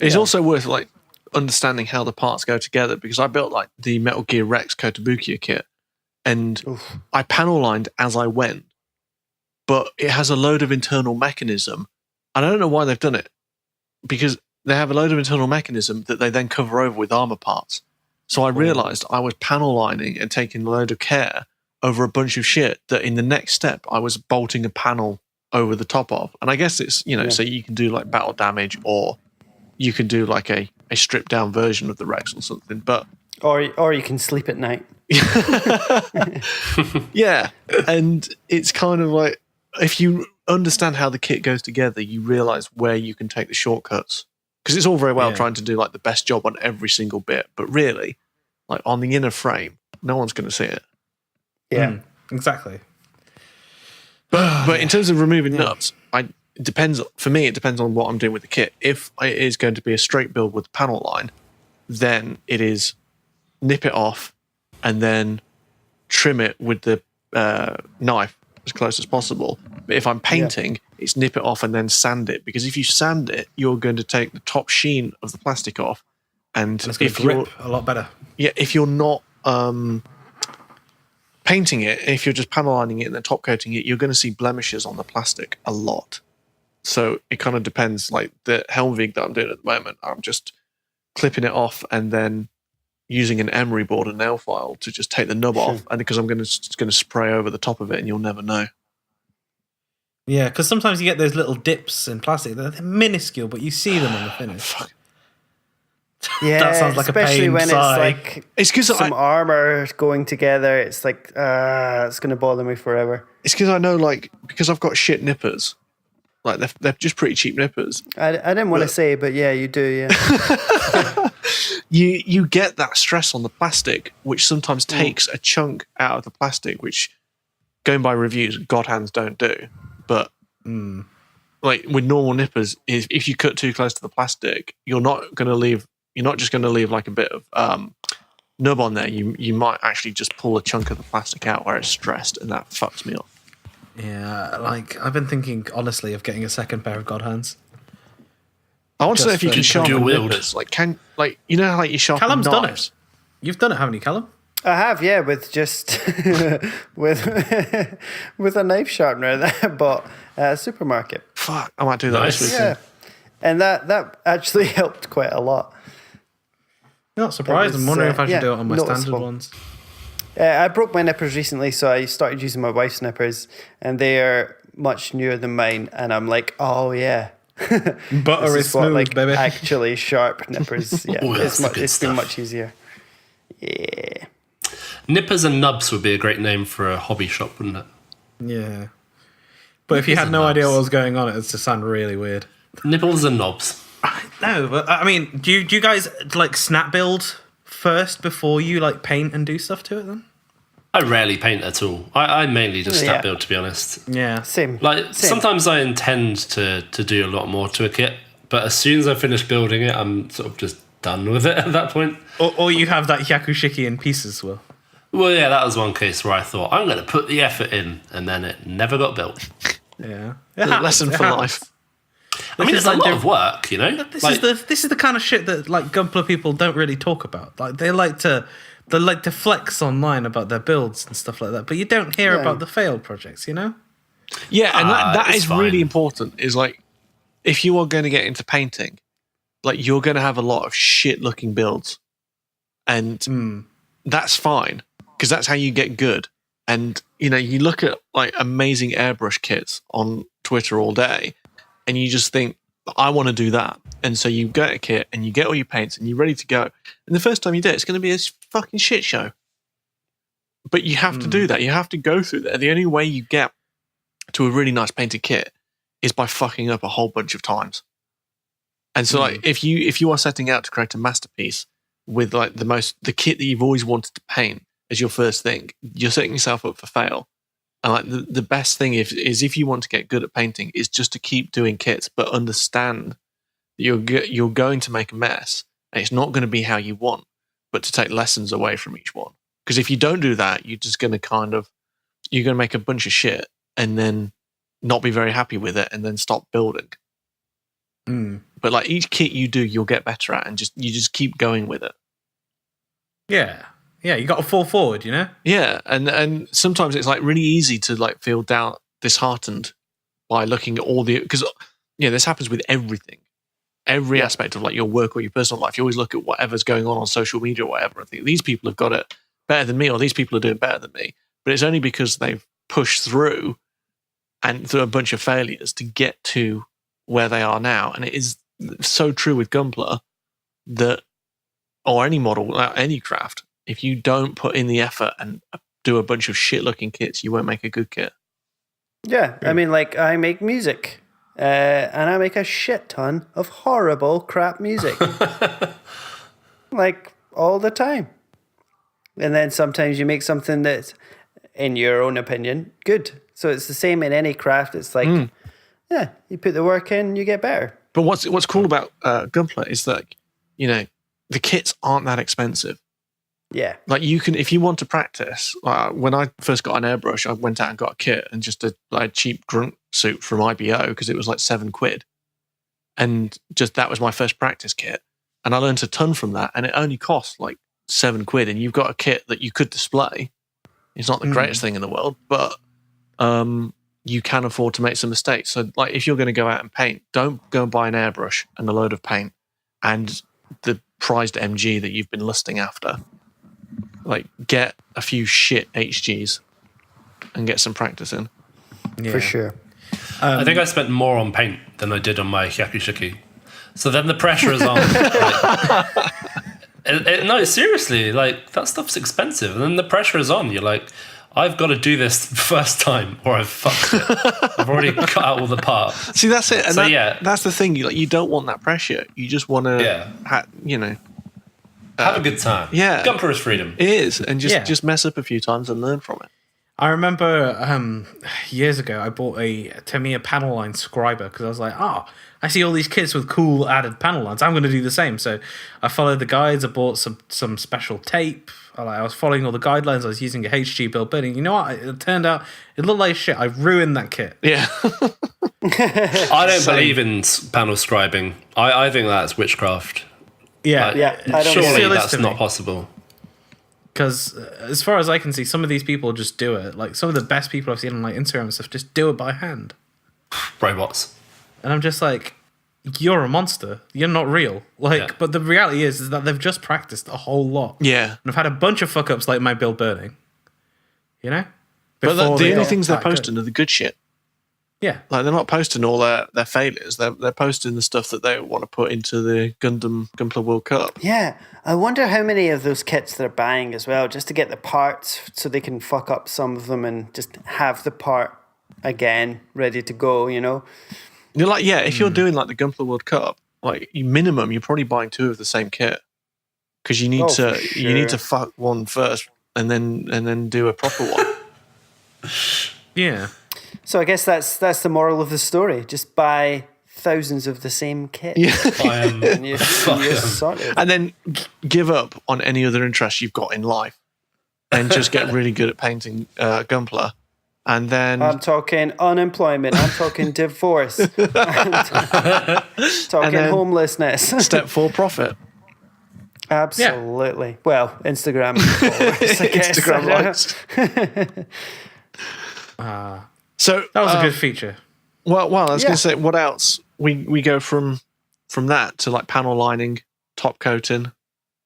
It's also worth like understanding how the parts go together, because I built like the Metal Gear Rex Kotobukiya kit, and I panel lined as I went, but it has a load of internal mechanism. I don't know why they've done it, because they have a load of internal mechanism that they then cover over with armor parts. So I realized I was panel lining and taking a load of care over a bunch of shit that in the next step I was bolting a panel over the top of. And I guess it's, so you can do like battle damage, or you can do like a stripped down version of the Rex or something. But or you can sleep at night. Yeah. And it's kind of like, if you understand how the kit goes together, you realize where you can take the shortcuts. Because it's all very well trying to do like the best job on every single bit, but really, like on the inner frame, no one's going to see it. Yeah, exactly. But in terms of removing nuts, it depends on what I'm doing with the kit. If it is going to be a straight build with the panel line, then it is nip it off and then trim it with the knife as close as possible. But if I'm painting, it's nip it off and then sand it, because if you sand it, you're going to take the top sheen of the plastic off, and it's going to grip a lot better. Yeah, if you're not painting it, if you're just panel lining it and then top coating it, you're going to see blemishes on the plastic a lot. So it kind of depends. Like the Helmvig that I'm doing at the moment, I'm just clipping it off and then using an emery board and nail file to just take the nub off, and because I'm going to spray over the top of it, and you'll never know. Yeah, because sometimes you get those little dips in plastic. They're minuscule, but you see them on the finish. Yeah, that sounds like especially a pain when sigh. it's like It's because some armor going together. It's like it's going to bother me forever. It's because I know, like, because I've got shit nippers. Like they're just pretty cheap nippers. I didn't want to say, but yeah, you do. Yeah. You get that stress on the plastic, which sometimes takes a chunk out of the plastic, which, going by reviews, God hands don't do. But like with normal nippers, if you cut too close to the plastic, you're not just going to leave like a bit of nub on there. You might actually just pull a chunk of the plastic out where it's stressed, and that fucks me up. Yeah, like I've been thinking honestly of getting a second pair of God hands. I want to know if you can sharpen dual-wield. nippers. Like you know how like you sharpen Callum's knives? done it. You've done it, haven't you, Callum? I have, yeah, with just with a knife sharpener that I bought at a supermarket. Fuck, I might do that Nice. this weekend. Yeah, and that actually helped quite a lot. Not surprised. It was, I'm wondering if I should yeah, do it on my standard noticeable. ones. I broke my nippers recently, so I started using my wife's nippers, and they are much newer than mine. And I'm like, oh yeah, Butter this is what, smooth, like baby. actually sharp nippers. Yeah, Oh, that's the good it's been stuff. much easier. Yeah. Nippers and Nubs would be a great name for a hobby shop, wouldn't it? Yeah. But if you had and no idea knobs. what was going on, it would just sound really weird. Nipples and knobs. No, but I mean, do you guys like snap build first before you like paint and do stuff to it then? I rarely paint at all. I mainly just snap Yeah. build, to be honest. Yeah. Same. Like Same. sometimes I intend to do a lot more to a kit, but as soon as I finish building it, I'm sort of just done with it at that point. Or you have that Yakushiki in pieces, Will. Well, yeah, that was one case where I thought I'm going to put the effort in, and then it never got built. Yeah. Lesson for life. I mean, is it's a like lot of work, you know. This Like, is the kind of shit that like Gunpla people don't really talk about. Like they like to flex online about their builds and stuff like that, but you don't hear Yeah. about the failed projects, you know? Yeah, and that it's is fine. really important. Is like, if you are going to get into painting, like you're going to have a lot of shit looking builds, and that's fine because that's how you get good. And you know, you look at like amazing airbrush kits on Twitter all day, and you just think, I want to do that. And so you get a kit and you get all your paints and you're ready to go. And the first time you do it, it's going to be a fucking shit show. But you have to do that. You have to go through that. The only way you get to a really nice painted kit is by fucking up a whole bunch of times. And so, like, if you are setting out to create a masterpiece with like the kit that you've always wanted to paint as your first thing, you're setting yourself up for fail. And like the best thing is if you want to get good at painting is just to keep doing kits, but understand you're going to make a mess, and it's not going to be how you want, but to take lessons away from each one. Because if you don't do that, you're just going to you're going to make a bunch of shit and then not be very happy with it and then stop building. But like each kit you do, you'll get better at, and you just keep going with it. Yeah, you got to fall forward, you know. Yeah, and sometimes it's like really easy to like feel disheartened by looking at all because this happens with everything, every aspect of like your work or your personal life. You always look at whatever's going on social media or whatever. I think these people have got it better than me, or these people are doing better than me. But it's only because they've pushed through a bunch of failures to get to where they are now. And it is so true with Gunpla or any model, any craft. If you don't put in the effort and do a bunch of shit-looking kits, you won't make a good kit. Yeah, I mean, like, I make music, and I make a shit ton of horrible crap music. Like, all the time. And then sometimes you make something that's, in your own opinion, good. So it's the same in any craft. It's like, you put the work in, you get better. But what's cool about Gunpla is that, the kits aren't that expensive. Yeah. Like you can, if you want to practice, when I first got an airbrush, I went out and got a kit and just a cheap grunt suit from IBO because it was like £7. And just that was my first practice kit. And I learned a ton from that. And it only cost like £7. And you've got a kit that you could display. It's not the greatest thing in the world, but you can afford to make some mistakes. So like if you're going to go out and paint, don't go and buy an airbrush and a load of paint and the prized MG that you've been lusting after. Like, get a few shit HGs and get some practice in. Yeah. For sure. I think I spent more on paint than I did on my Hyakushiki. So then the pressure is on. No, seriously, like, that stuff's expensive. And then the pressure is on. You're like, I've got to do this first time or I've fucked it. I've already cut out all the parts. See, that's it. And that's the thing. You don't want that pressure. You just want to, have a good time. Yeah. Gunpla is freedom. It is. And just mess up a few times and learn from it. I remember years ago, I bought a Tamiya panel line scriber because I was like, I see all these kits with cool added panel lines. I'm going to do the same. So I followed the guides. I bought some special tape. I was following all the guidelines. I was using a HG build building. You know what? It turned out it looked like shit. I ruined that kit. Yeah. I don't believe in panel scribing. I think that's witchcraft. Yeah. I don't surely that's not possible. Because as far as I can see, some of these people just do it. Like some of the best people I've seen on like Instagram and stuff just do it by hand. Robots. And I'm just like, you're a monster. You're not real. But the reality is that they've just practiced a whole lot. Yeah. And I've had a bunch of fuck ups like my build burning. You know? But the only got things they're that good. posting are the good shit. Yeah. Like they're not posting all their failures. They're posting the stuff that they want to put into the Gunpla World Cup. Yeah. I wonder how many of those kits they're buying as well, just to get the parts so they can fuck up some of them and just have the part again ready to go, you know? You're like, if you're doing like the Gunpla World Cup, like minimum, you're probably buying 2 of the same kit because you need you need to fuck one first and then do a proper one. Yeah. So I guess that's the moral of the story. Just buy thousands of the same kit. Yeah. And you're sorted. And then give up on any other interest you've got in life and just get really good at painting Gunpla. And then I'm talking unemployment. I'm talking divorce. I'm talking homelessness. Step 4, profit. Absolutely. Yeah. Well, Instagram followers, I guess. Instagram likes. So that was a good feature. Well, I was going to say, what else? We go from that to like panel lining, top coating.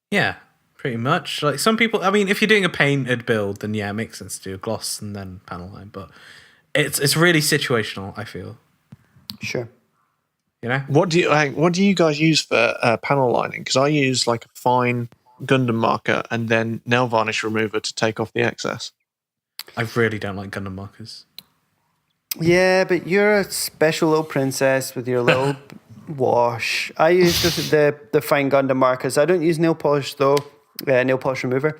Yeah, pretty much. Like some people, I mean, if you're doing a painted build, then it makes sense to do a gloss and then panel line. But it's really situational, I feel. Sure. You know, what do you guys use for panel lining? Because I use like a fine Gundam marker and then nail varnish remover to take off the excess. I really don't like Gundam markers. Yeah, but you're a special little princess with your little wash. I use the fine Gundam markers. I don't use nail polish though, nail polish remover.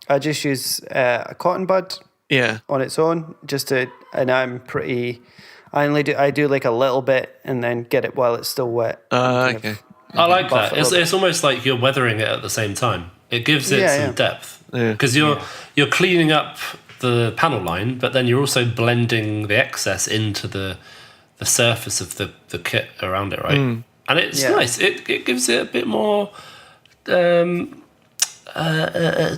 I just use a cotton bud. Yeah. On its own, and I'm I do like a little bit and then get it while it's still wet. Okay. I like buff that. it a little It's almost like you're weathering it at the same time. It gives it some depth because you're cleaning up the panel line, but then you're also blending the excess into the surface of the kit around it, right? And it's nice. It gives it a bit more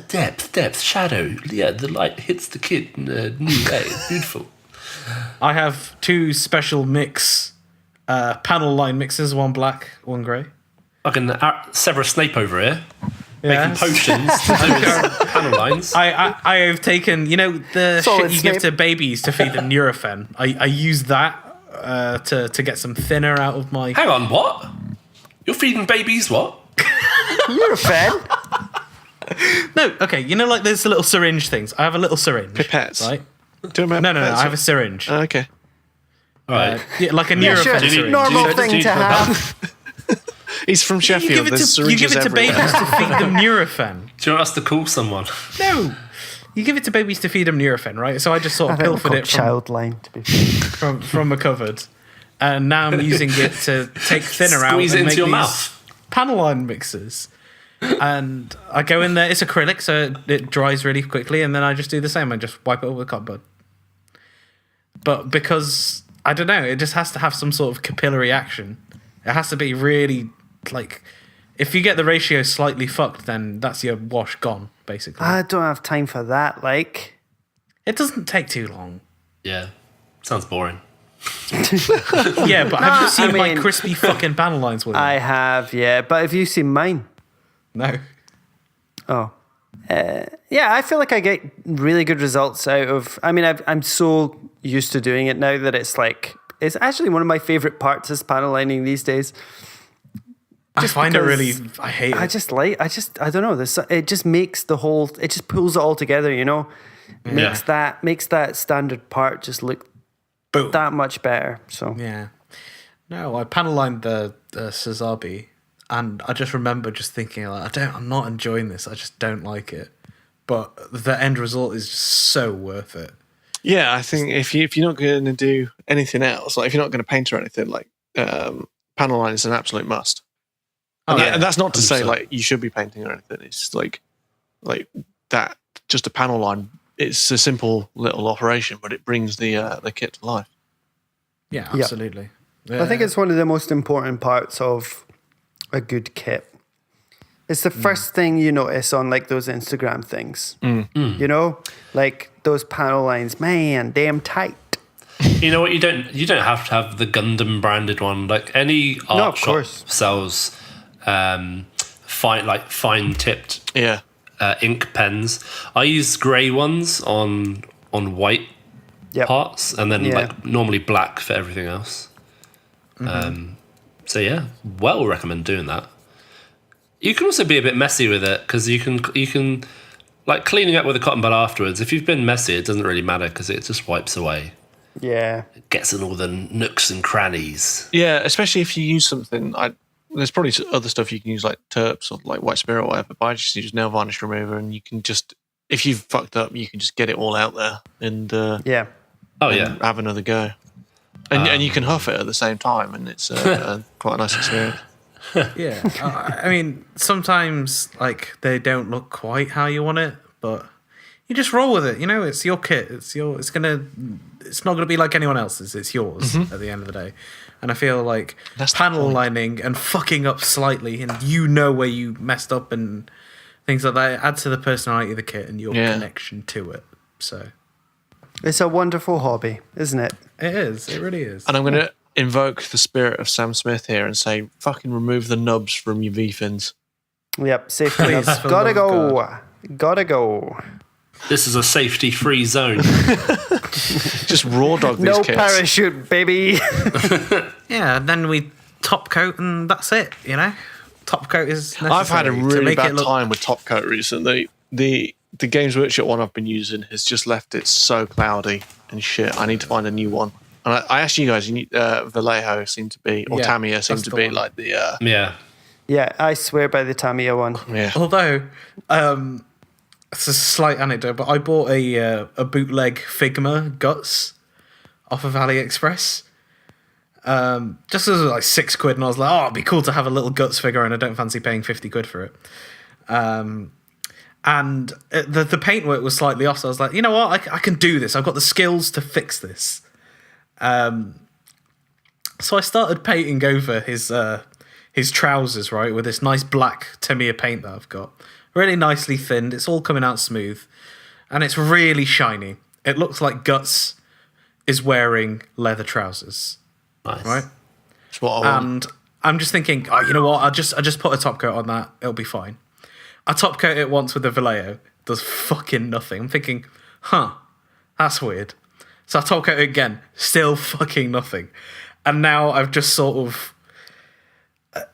depth, shadow. Yeah, the light hits the kit in a new way. It's beautiful. I have 2 special mix panel line mixes, one black, one grey. I can Severus Snape over here. Yes. Making potions to do his panel lines. I have taken, the Solid shit you Snape. give to babies to feed them Nurofen. I use that to get some thinner out of my... Hang on, what? You're feeding babies what? You're a fan. No, okay, like there's the little syringe things. I have a little syringe. Pipettes. Right? Do you remember No, I have a syringe. Okay. All right. Yeah, like a Nurofen Sure. syringe. Normal Do thing you- to have. He's from You Sheffield. give it There's to, you give syringes it to everywhere. babies to feed them Nurofen. Do you want us to call someone? No. You give it to babies to feed them Nurofen, right? So I just sort I of think we're pilfered called it child line to be. from a cupboard. And now I'm using it to take thinner out Squeeze and it make into your these mouth. panel line mixes. And I go in there, it's acrylic, so it dries really quickly, and then I just do the same. I just wipe it over the cupboard. But because, I don't know, it just has to have some sort of capillary action. It has to be really, like, if you get the ratio slightly fucked, then that's your wash gone, basically. I don't have time for that. Like, It doesn't take too long. Yeah. Sounds boring. Yeah, but have you seen I my mean- crispy fucking panel lines with I it? have, yeah. But have you seen mine? No. Oh. Yeah, I feel like I get really good results out of. I mean, I'm so used to doing it now that it's actually one of my favorite parts is panel lining these days. I find it because really, I hate it. I don't know. It just makes it just pulls it all together, Makes that standard part just look Boom. that much better. So Yeah. No, I panel lined the Sazabi, and I just remember just thinking, like, I'm not enjoying this. I just don't like it. But the end result is just so worth it. Yeah, I think if you're not going to do anything else, like if you're not going to paint or anything, like panel line is an absolute must. Oh, yeah. And that's not to say 100%. like you should be painting or anything. It's just like that. Just a panel line. It's a simple little operation, but it brings the kit to life. Yeah, absolutely. I think it's one of the most important parts of a good kit. It's the first thing you notice on like those Instagram things. Like those panel lines, man, damn tight. You know what? You don't have to have the Gundam branded one. Like any art of shop course. sells fine tipped Yeah. ink pens. I use grey ones on white Yep. parts, and then Yeah. like normally black for everything else. So yeah, well recommend doing that. You can also be a bit messy with it because you can like cleaning up with a cotton bud afterwards. If you've been messy, it doesn't really matter because it just wipes away. Yeah. It gets in all the nooks and crannies. Yeah, especially if you use something. There's probably other stuff you can use like terps or like white spirit or whatever. But I just use nail varnish remover, and you can just, if you've fucked up, you can just get it all out there and Yeah. Oh yeah, have another go. And you can huff it at the same time, and it's quite a nice experience. Yeah. I mean, sometimes, like, they don't look quite how you want it, but you just roll with it. It's your kit. It's not gonna be like anyone else's. It's yours at the end of the day. And I feel like That's the panel point. lining and fucking up slightly, and where you messed up and things like that, it adds to the personality of the kit and your connection to it. So It's a wonderful hobby, isn't it? it is. It really is. And I'm going to invoke the spirit of Sam Smith here and say, fucking remove the nubs from your V-fins. Yep. Safety Please, nuts. for the Gotta love of go. Gotta go. this is a safety-free zone. Just raw dog these No kits. parachute, baby. Yeah, and then we top coat and that's it, Top coat is necessary I've had a to really make bad it look... time with Top Coat recently. The Games Workshop one I've been using has just left it so cloudy and shit. I need to find a new one. And I asked you guys, Vallejo seemed to be, or Yeah, Tamiya seemed that's to the be one. like the, Yeah. Yeah, I swear by the Tamiya one. yeah. Although, it's a slight anecdote, but I bought a bootleg Figma Guts off of AliExpress. Just as like £6, and I was like, oh, it'd be cool to have a little Guts figure, and I don't fancy paying £50 for it. And the paintwork was slightly off, so I was like, you know what, I can do this. I've got the skills to fix this. So I started painting over his trousers, right, with this nice black Tamiya paint that I've got. Really nicely thinned. It's all coming out smooth. And it's really shiny. It looks like Guts is wearing leather trousers. Nice. Right? That's what I want. And I'm just thinking, oh, you know what? I just put a top coat on that. It'll be fine. I top coat it once with the Vallejo. Does fucking nothing. I'm thinking, that's weird. So I top coat it again. Still fucking nothing. And now I've just sort of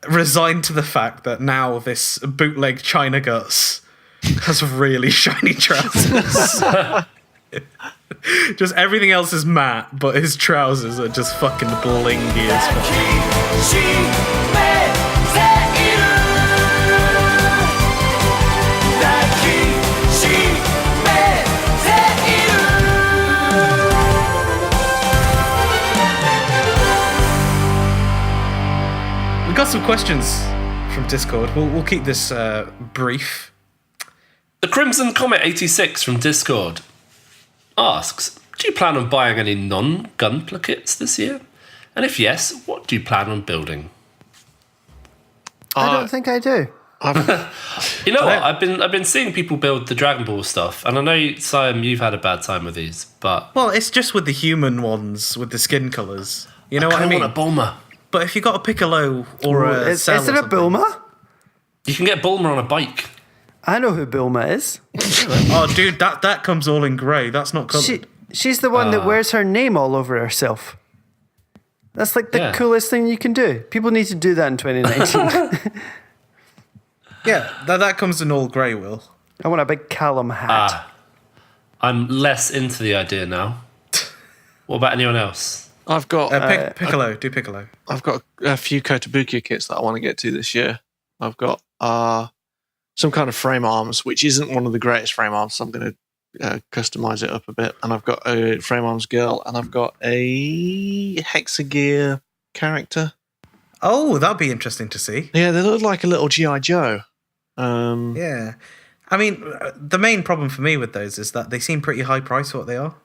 resigned to the fact that now this bootleg China Guts has really shiny trousers. Just everything else is matte, but his trousers are just fucking blingy as fuck. We've got some questions from Discord. We'll keep this brief. The Crimson Comet 86 from Discord asks, do you plan on buying any non-Gunpla kits this year? And if yes, what do you plan on building? I don't think I do. You know what? I've been seeing people build the Dragon Ball stuff, and I know, Siam, you've had a bad time with these, but Well, it's just with the human ones with the skin colours. You know what I mean? want a Bulma. But if you got a Piccolo or a Is Cell it or a something- Bulma? You can get Bulma on a bike. I know who Bulma is. Oh, dude, that comes all in grey. That's not coloured. She's the one that wears her name all over herself. That's like the coolest thing you can do. People need to do that in 2019. Yeah, that comes in all grey, Will. I want a big Callum hat. I'm less into the idea now. What about anyone else? I've got Piccolo, do Piccolo. I've got a few Kotobukiya kits that I want to get to this year. I've got some kind of frame arms, which isn't one of the greatest frame arms, so I'm going to customize it up a bit. And I've got a frame arms girl, and I've got a Hexagear character. Oh, that'd be interesting to see. Yeah, they look like a little G.I. Joe. Yeah. I mean, the main problem for me with those is that they seem pretty high price for what they are.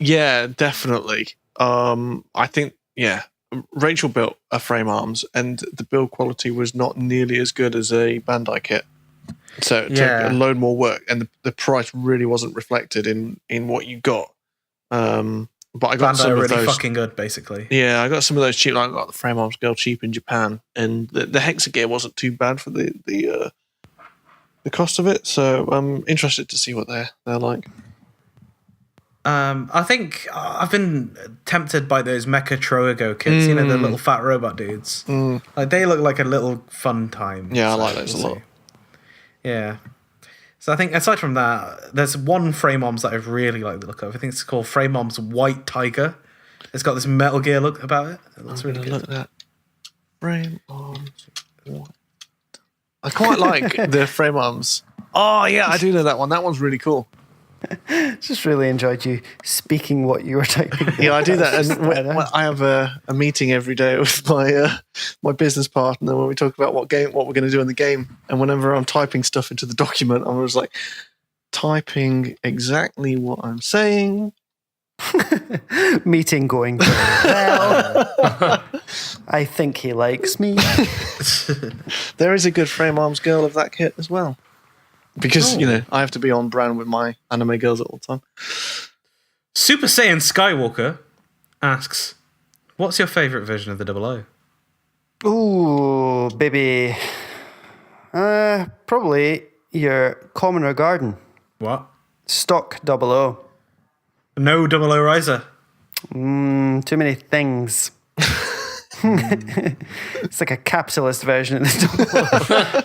Yeah, definitely. I think, Rachel built a frame arms, and the build quality was not nearly as good as a Bandai kit. So it took a load more work, and the price really wasn't reflected in what you got. But I got Bandai some are of really those. fucking good, basically. Yeah, I got some of those cheap. Like I got the frame arms girl cheap in Japan, and the Hexagear wasn't too bad for the cost of it. So I'm interested to see what they're like. I think I've been tempted by those Mecha Troego kits, you know, the little fat robot dudes. Like, they look like a little fun time. Yeah, I So like those a we'll lot. see. Yeah. So I think aside from that, there's one frame arms that I really like the look of. I think it's called Frame Arms White Tiger. It's got this Metal Gear look about it. It looks really good. Look at that. Frame arms. I quite like the frame arms. Oh yeah, I do know that one. That one's really cool. Just really enjoyed you speaking what you were typing. Yeah, I do that, Just and better. I have a meeting every day with my business partner when we talk about what we're going to do in the game. And whenever I'm typing stuff into the document, I'm always like typing exactly what I'm saying. Meeting going very well. I think he likes me. There is a good frame arms girl of that kit as well, because I have to be on brand with my anime girls at all the time. Super Saiyan Skywalker asks, what's your favourite version of the 00? Ooh, baby. Probably your Commoner Garden. What? Stock 00. No 00 Riser. Too many things. It's like a capitalist version of the 00.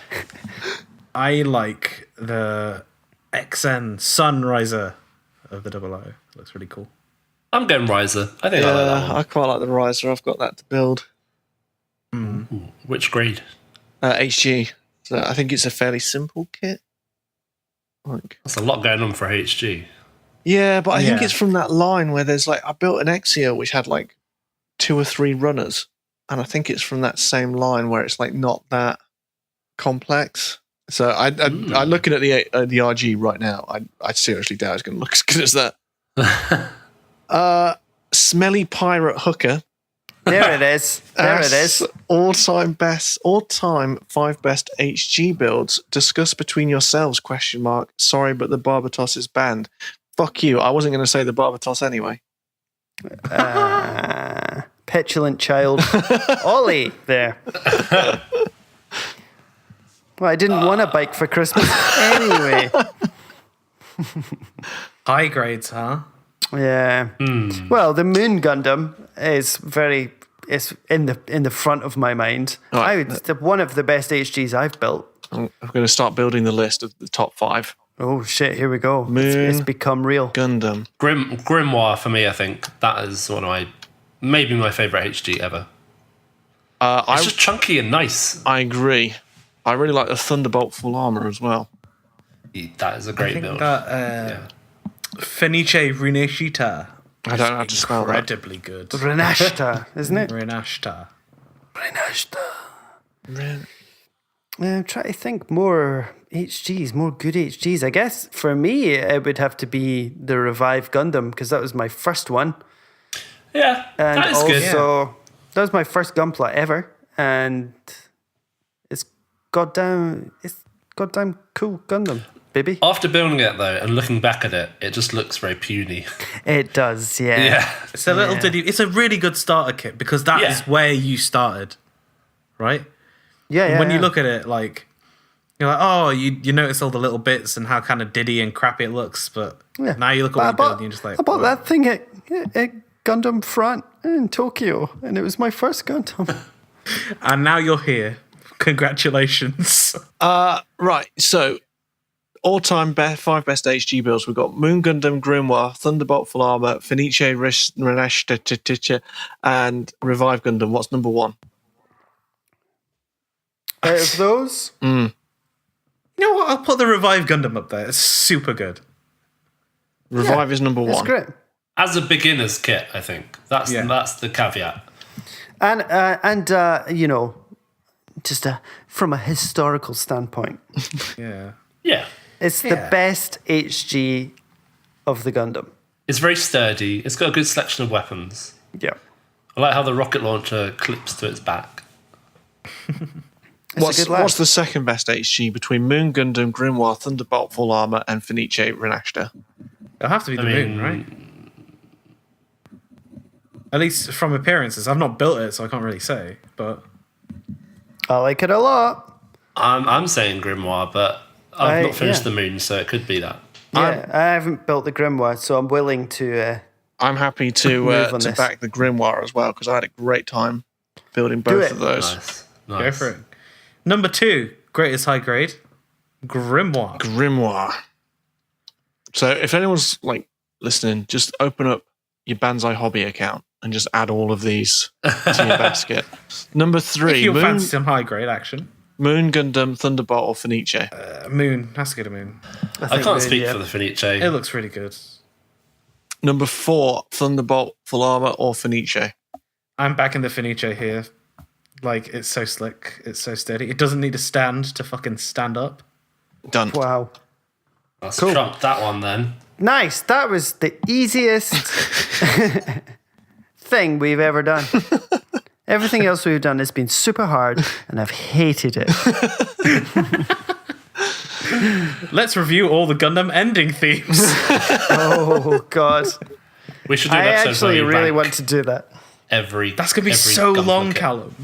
I like the XN Sunriser of the 00. Looks really cool. I'm going Riser. I think I like that one. I quite like the riser. I've got that to build. Ooh, which grade? HG. So I think it's a fairly simple kit. Like, That's a lot going on for HG. Yeah, but I think Yeah. it's from that line where there's like, I built an Exia which had like 2 or 3 runners. And I think it's from that same line where it's like not that complex. So I looking at the RG right now, I seriously doubt it's going to look as good as that. Smelly Pirate Hooker. There it is. There it is. All-time 5 best HG builds. Discuss between yourselves, ? Sorry, but the Barbatos is banned. Fuck you. I wasn't going to say the Barbatos anyway. Petulant child. Ollie there. Well, I didn't want a bike for Christmas anyway. High grades, huh? Yeah. Well, the Moon Gundam is it's in the front of my mind. Right. It's one of the best HGs I've built. I'm going to start building the list of the top 5. Oh shit! Here we go. Moon It's become real. Gundam. Grimoire for me, I think that is one of maybe my favourite HG ever. It's just chunky and nice. I agree. I really like the Thunderbolt full armor as well. That is a great build. Fenice Runeshita. I don't know how to spell that. Incredibly good. Renashta, isn't it? Renashta. I'm trying to think more HGs, more good HGs. I guess for me, it would have to be the Revive Gundam because that was my first one. Yeah, And that is good. also, that was my first Gunpla ever. And it's goddamn cool Gundam, baby. After building it though and looking back at it, it just looks very puny. It does, yeah. Yeah. It's a little ditty. It's a really good starter kit because that is where you started, right? Yeah. When you look at it, like you're like, oh, you notice all the little bits and how kind of diddy and crappy it looks, but now you look at what you build and you're just like, I bought whoa. that thing at Gundam Front in Tokyo, and it was my first Gundam. And now you're here. Congratulations. Right, so all-time 5 best HG builds. We've got Moon Gundam, Grimoire, Thunderbolt full armor, Fenice Renashta, and Revive Gundam. What's number 1? Out of those, You know what? I'll put the Revive Gundam up there. It's super good. Revive is number 1. it's great. As a beginner's kit, I think that's the caveat. And you know, just from a historical standpoint, Yeah. Yeah, it's the best HG of the Gundam. it's very sturdy. It's got a good selection of weapons. Yeah. I like how the rocket launcher clips to its back. It's a good lad. What's the second best HG between Moon Gundam, Grimoire, Thunderbolt full armor, and Fenice Renashta? It'll have to be the moon, right? At least from appearances. I've not built it, so I can't really say. But I like it a lot. I'm saying Grimoire, but I've not finished the moon, so it could be that. Yeah, I haven't built the Grimoire, so I'm willing to. I'm happy to Move on this. back the Grimoire as well because I had a great time building both of those. Nice. go for it. Number 2, greatest high grade, Grimoire. Grimoire. So if anyone's like listening, just open up your Banzai Hobby account and just add all of these to your basket. Number 3, If you fancy some high grade action, Moon Gundam, Thunderbolt, or Fenice. Moon. Has to go to Moon. I can't speak for the Fenice. It looks really good. Number 4, Thunderbolt, full armor, or Fenice. I'm backing the Fenice here. Like, it's so slick. It's so steady. It doesn't need a stand to fucking stand up. Done. Wow. Let's trump that one then. Nice. That was the easiest thing we've ever done. Everything else we've done has been super hard, and I've hated it. Let's review all the Gundam ending themes. Oh, God. We should do an I episode actually where we really rank want to do that. every. That's going to be every so Gunpla long, kit. Callum.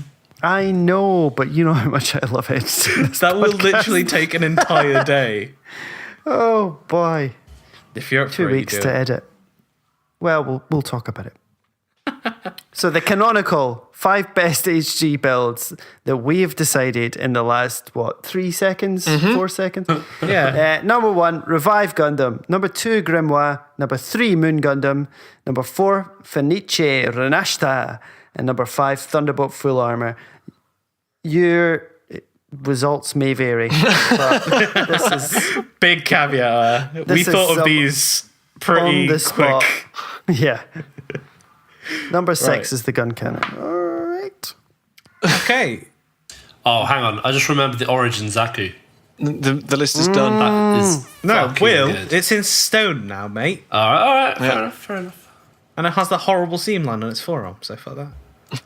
I know, but you know how much I love it. That will literally take an entire day. Oh, boy. If you're up 2 for it, you weeks do to it. edit. Well, we'll talk about it. So the canonical 5 best HG builds that we have decided in the last, 3 seconds? 4 seconds? Yeah. Number 1, Revive Gundam. Number 2, Grimoire. Number 3, Moon Gundam. Number 4, Fenice Renashta. And number 5, Thunderbolt Full Armor. Your results may vary, but this is... Big caveat. We This is thought of some- these pretty on the spot. quick. Yeah. Number 6 Right. is the gun cannon. All right. Okay. Oh, hang on. I just remembered the Origin Zaku. The list is done. That is No, fucking Will, good. it's in stone now, mate. All right. Fair enough. And it has the horrible seam line on its forearm, so fuck that.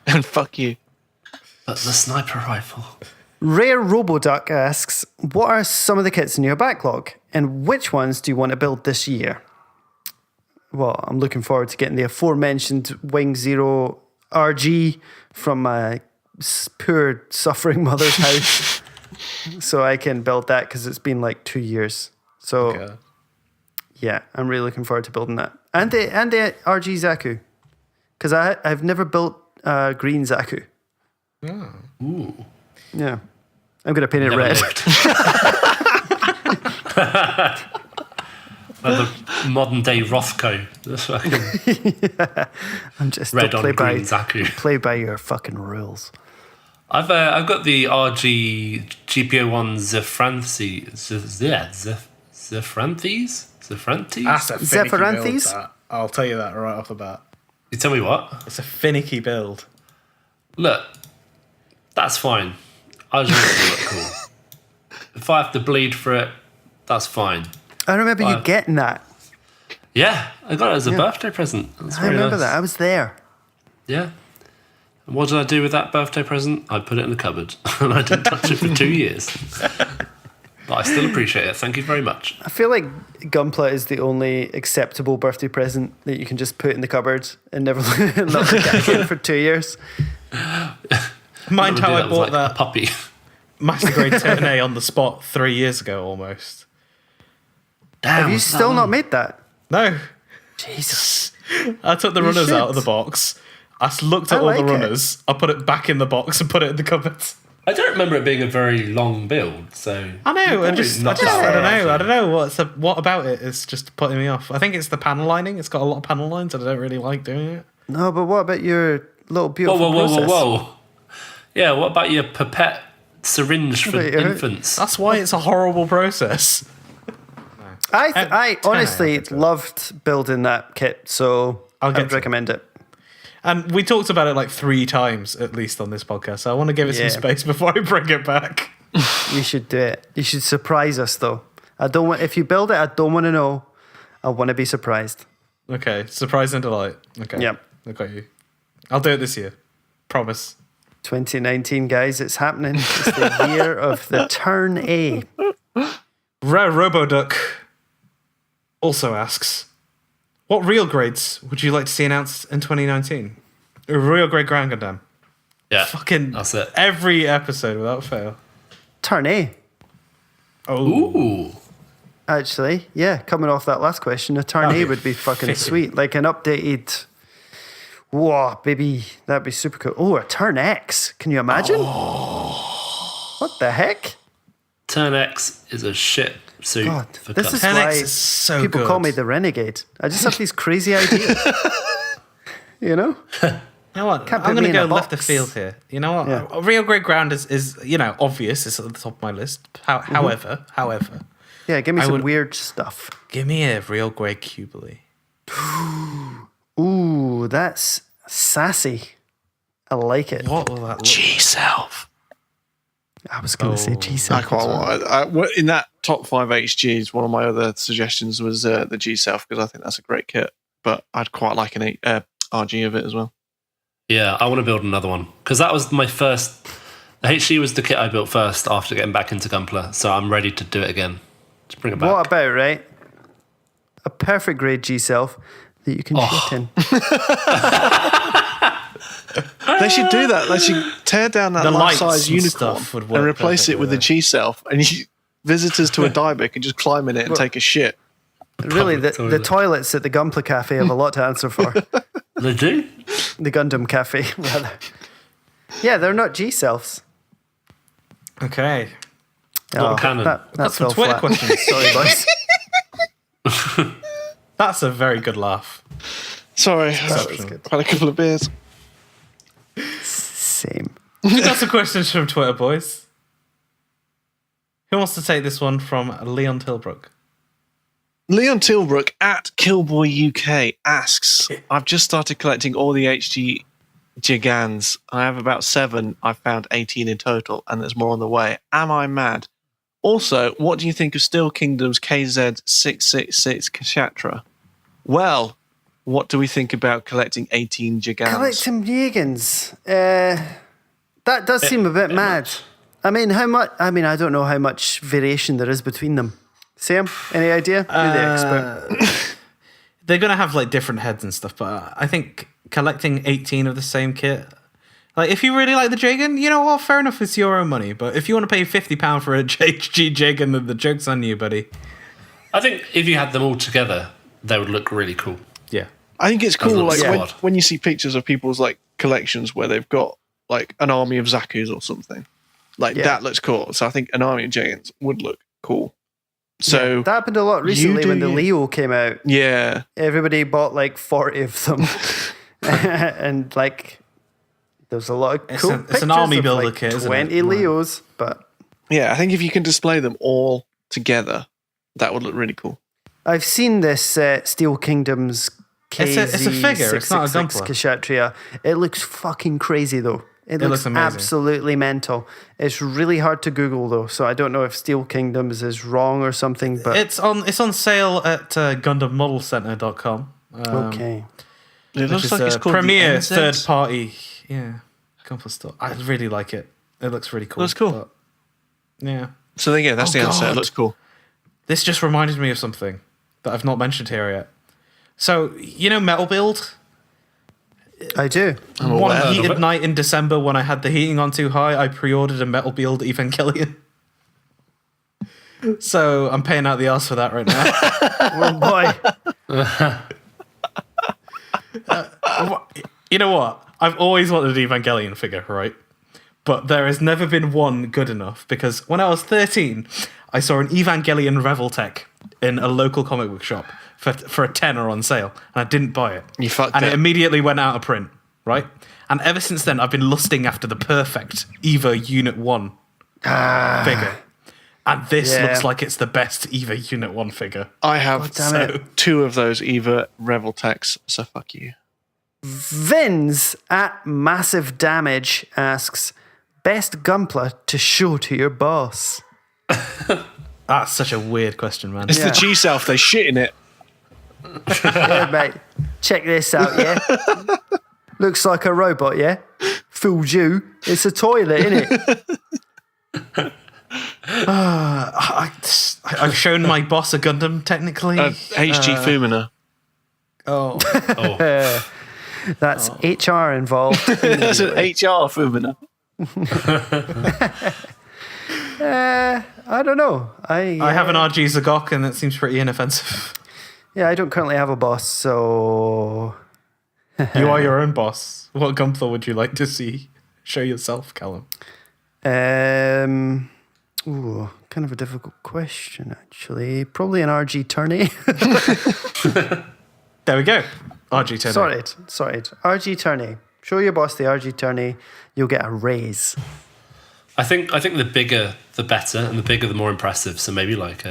And fuck you. But the sniper rifle. Rare Roboduck asks, what are some of the kits in your backlog? And which ones do you want to build this year? Well, I'm looking forward to getting the aforementioned Wing Zero RG from my poor suffering mother's house. So I can build that because it's been like 2 years. So Okay. yeah, I'm really looking forward to building that. And the RG Zaku. Because I've never built green Zaku. Ooh. Yeah. I'm going to paint it Never red. lived. Like the modern day Rothko. That's fucking I'm just red don't on play green Zaku. play by your fucking rules. I've got the RG GPO1 Zephrantes. That's a finicky build, Zephyrantes? that. I'll tell you that right off the bat. You tell me what? It's a finicky build. Look, that's fine. I just want it to look cool. If I have to bleed for it, that's fine. I remember you I've- getting that. Yeah, I got it as a birthday present. That's I very remember nice. that. I was there. Yeah. And what did I do with that birthday present? I put it in the cupboard and I didn't touch it for 2 years. But I still appreciate it. Thank you very much. I feel like Gunpla is the only acceptable birthday present that you can just put in the cupboard and never not look at again for 2 years. Mind how I was bought like that a puppy. Master Grade 10A on the spot 3 years ago almost. Damn, Have you was that still not long? made that? No. Jesus. I took the You runners out should. of the box. I looked at I all the like it. runners. I put it back in the box and put it in the cupboard. I don't remember it being a very long build, so I know. I probably just not I don't that know. I right. don't know what about it is just putting me off. I think it's the panel lining. It's got a lot of panel lines, and I don't really like doing it. No, but what about your little beautiful Whoa. process? Yeah, what about your pipette syringe for But you're- infants? That's why it's a horrible process. I 10 honestly out of 10. loved building that kit, so I'll I get would to it. recommend it. And we talked about it like 3 times at least on this podcast. So I want to give it Yeah. some space before I bring it back. You should do it. You should surprise us, though. I don't want. If you build it, I don't want to know. I want to be surprised. Okay, surprise and delight. Okay, Yep. I got you. I'll do it this year. Promise. 2019, guys, it's happening. It's the year of the turn A. Rare Roboduck also asks, what real grades would you like to see announced in 2019? A real grade Grand Gundam. Yeah, Fucking that's it. every episode without fail. Turn A. Oh, Ooh, Actually, yeah, coming off that last question, a turn That'd A be would be fucking fitting. sweet. Like an updated. Whoa, baby, that'd be super cool. Oh, a turn X. Can you imagine? What the heck? Turn X is a shit suit God, for this cunts. is 10X why is so people good. call me the renegade. I just have these crazy ideas. You know? You know what? Can't I'm put going me to in go a left of box. field here. You know what? Yeah. A real grade ground is obvious. It's at the top of my list. However, Yeah, give me I some would- weird stuff. give me a real grade Cubilee. Ooh, that's sassy. I like it. What will that look? G-Self. I was going to say G I self. quite want in that top 5 HGs. One of my other suggestions was the G-Self because I think that's a great kit. But I'd quite like an RG of it as well. Yeah, I want to build another one because that was my first. The HG was the kit I built first after getting back into Gunpla, so I'm ready to do it again. Just bring it back. What about, right? A perfect grade G self that you can shit in. They should do that. They should tear down that The life-size lights and unicorn stuff would and work replace it perfectly with a there. G-Self. And visitors to a diver can just climb in it and take a shit. Really, the toilet. toilets at the Gunpla Cafe have a lot to answer for. They do? The Gundam Cafe, rather. Yeah, they're not G selves. Okay. canon. That Got some fell Twitter flat. questions. Sorry, boys. That's a very good laugh. Sorry, That was good. I've had a couple of beers. Same. We got some questions from Twitter, boys. Who wants to take this one from Leon Tilbrook? Leon Tilbrook at Killboy UK asks, I've just started collecting all the HG Gigans. I have about 7. I've found 18 in total, and there's more on the way. Am I mad? Also, what do you think of Steel Kingdom's KZ666 Kshatra? Well, what do we think about collecting 18 Gigans? Collecting Gigans. That does seem a bit mad. I mean, how much? I mean, I don't know how much variation there is between them. Sam, any idea? You're the expert. They're going to have like different heads and stuff, but I think collecting 18 of the same kit, like if you really like the Jagan, you know what, fair enough, it's your own money. But if you want to pay £50 for a HG Jagan, then the joke's on you, buddy. I think if you had them all together, they would look really cool. Yeah. I think it's cool, like squad. when you see pictures of people's like collections where they've got like an army of Zakus or something, like that looks cool. So I think an army of Jagans would look cool. So that happened a lot recently when the Leo came out. Yeah. Everybody bought like 40 of them. And like there's a lot of cool pictures. It's an army of, builder like, kit, isn't 20 it? Leos, but Yeah, I think if you can display them all together, that would look really cool. I've seen this Steel Kingdom's KZ It's a figure, it's not a 666 Gunpla. Kshatriya. It looks fucking crazy though. It looks amazing. absolutely mental. It's really hard to Google though, so I don't know if Steel Kingdoms is wrong or something. But It's on sale at GundamModelCenter.com. okay, It Which looks is like it's a called premier the NZ. third party. Yeah. Gunpla store. I really like it. It looks really cool. Looks cool. but- yeah. So there you go, that's the answer. It God. looks cool. This just reminded me of something that I've not mentioned here yet. So, you know Metal Build? I do. I'm One aware of heated it. night in December when I had the heating on too high, I pre-ordered a Metal Build Evangelion. So I'm paying out the arse for that right now. Oh boy. You know what? I've always wanted an Evangelion figure, right? But there has never been one good enough because when I was 13, I saw an Evangelion Reveltech in a local comic book shop for a tenner on sale, and I didn't buy it. You fucked and it. it immediately went out of print, right? And ever since then, I've been lusting after the perfect Eva Unit 1 figure. And this Yeah. looks like it's the best Eva Unit 1 figure. I have damn it. 2 of those Eva Revel techs, so fuck you. Vins at Massive Damage asks, best Gunpla to show to your boss. That's such a weird question, man. It's the G self, they shit in it. Yeah, mate. Check this out, yeah? Looks like a robot, yeah? Fooled you. It's a toilet, innit? I've shown my boss a Gundam, technically. HG Fumina. Oh. That's HR involved. That's an HR Fumina. I don't know. I have an RG Zagok, and that seems pretty inoffensive. Yeah, I don't currently have a boss, so... You are your own boss. What Gunpla would you like to see? Show yourself, Callum. Ooh, kind of a difficult question, actually. Probably an RG tourney. There we go. RG 10. Sorted. RG tourney. Show your boss the RG tourney. You'll get a raise. I think the bigger the better, and the bigger the more impressive. So maybe like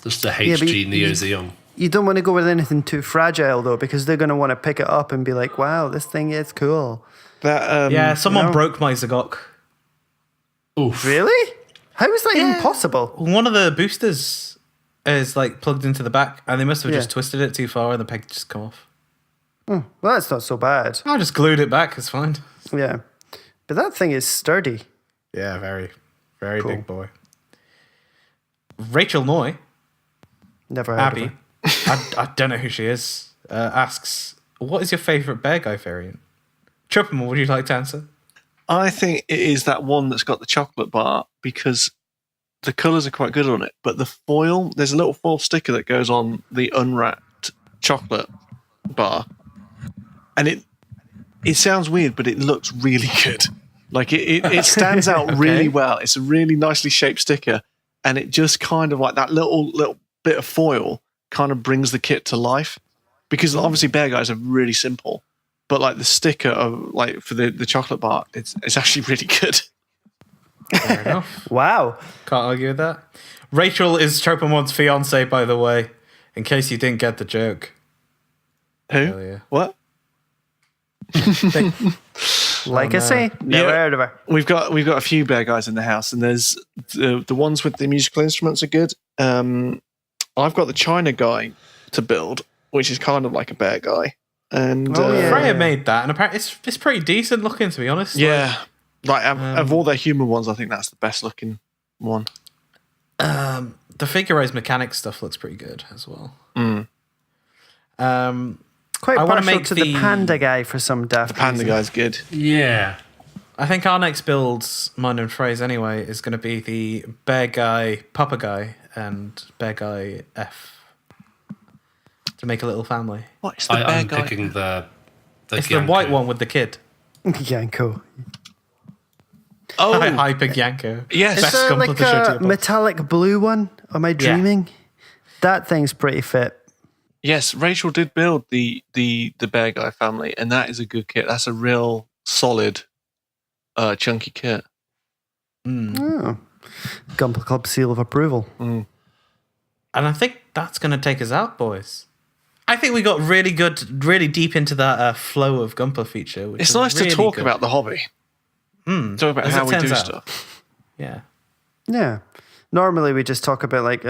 just a Yeah, but HG Neo Zeon. You don't want to go with anything too fragile, though, because they're going to want to pick it up and be like, wow, this thing is cool. That, Yeah, someone no. broke my Zagok. Oof. Really? How is that even possible? One of the boosters is like plugged into the back, and they must have just Yeah. twisted it too far, and the peg just come off. Well, that's not so bad. I just glued it back. It's fine. Yeah. But that thing is sturdy. Yeah, very, very Cool. big boy. Rachel Noy, Never heard Abby, of her. I don't know who she is, asks, what is your favourite Bear Guy variant? Chopperman, would you like to answer? I think it is that one that's got the chocolate bar because the colours are quite good on it, but the foil, there's a little foil sticker that goes on the unwrapped chocolate bar, and it sounds weird, but it looks really good. Like it stands out really well. It's a really nicely shaped sticker, and it just kind of like that little bit of foil kind of brings the kit to life. Because obviously Bear Guys are really simple, but like the sticker of like for the chocolate bar, it's actually really good. Fair enough. Wow. Can't argue with that. Rachel is Chopamon's fiance, by the way, in case you didn't get the joke. Who? Hell yeah. What? Legacy? Never heard of her. We've got a few bear guys in the house, and there's the ones with the musical instruments are good. I've got the China guy to build, which is kind of like a bear guy. And Freya made that, and apparently it's pretty decent looking, to be honest. Yeah, of all their human ones, I think that's the best looking one. The figure-rise mechanics stuff looks pretty good as well. Quite I wanna partial make to the panda guy for some daft The panda reason. guy's good. Yeah. I think our next builds, mine and Frey's anyway, is going to be the bear guy, papa guy, and bear guy F. To make a little family. What is the bear I'm guy? picking the It's the white one with the kid. Yanko. Oh, Hi, Big Yanko. yes. Is Best there Gunpla like to show to a your metallic blue one? Am I dreaming? That thing's pretty fit. Yes, Rachel did build the bear guy family, and that is a good kit. That's a real solid, chunky kit. Oh. Gunpla Club seal of approval. And I think that's going to take us out, boys. I think we got really deep into that flow of Gunpla feature. Which It's is nice really to talk good. about the hobby. Talk about As how it we do turns out. stuff. Yeah. Yeah. Normally we just talk about like,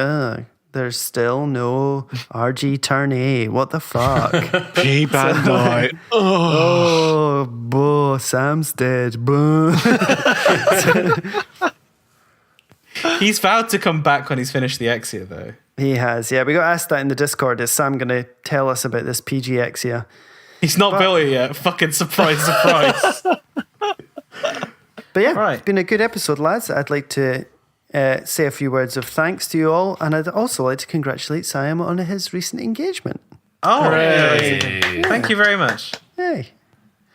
there's still no RG turn A. What the fuck? P Bandai. Oh, boo, Sam's dead. Boo. He's vowed to come back when he's finished the Exia, though. He has. Yeah, we got asked that in the Discord. Is Sam going to tell us about this PGX? Yeah. He's not built it yet. Fucking surprise, surprise. But yeah, Right. it's been a good episode, lads. I'd like to say a few words of thanks to you all, and I'd also like to congratulate Sam on his recent engagement. Oh, Hey. thank you very much. Hey,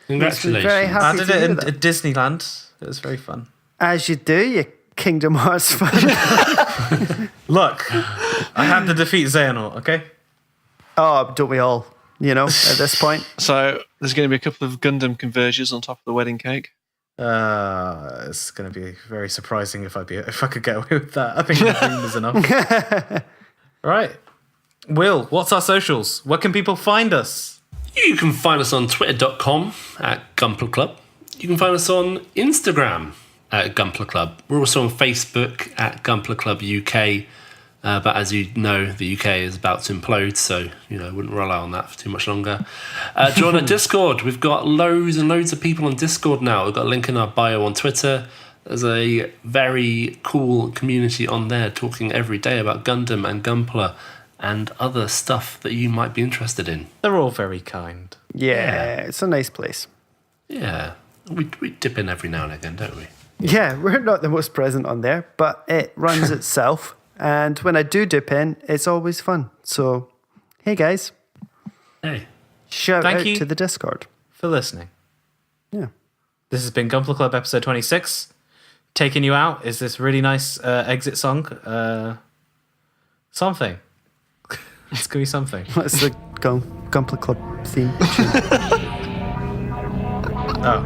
Congratulations. very happy. I to did hear it in that. Disneyland. It was very fun. As you do, you Kingdom Hearts fan. Look, I had to defeat Xehanort, okay? Oh, don't we all? You know, at this point. So there's going to be a couple of Gundam conversions on top of the wedding cake. It's going to be very surprising if I could get away with that. I think the dream is enough. Right. Will, what's our socials? Where can people find us? You can find us on twitter.com at Gunpla Club. You can find us on Instagram at Gunpla Club. We're also on Facebook at Gunpla Club UK. But as you know, the UK is about to implode, so I wouldn't rely on that for too much longer. Join our Discord. We've got loads and loads of people on Discord now. We've got a link in our bio on Twitter. There's a very cool community on there talking every day about Gundam and Gunpla and other stuff that you might be interested in. They're all very kind. Yeah, it's a nice place. Yeah, we dip in every now and again, don't we? Yeah, we're not the most present on there, but it runs itself. And when I do dip in, it's always fun. So, hey guys, Hey. shout Thank out you. to the Discord. For listening. Yeah. This has been Gunpla Club episode 26. Taking you out is this really nice exit song. Something. It's going to be something. That's the Gunpla Club theme. Oh.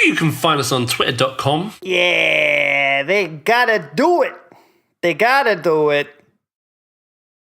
You can find us on twitter.com. Yeah, they gotta do it. They gotta do it.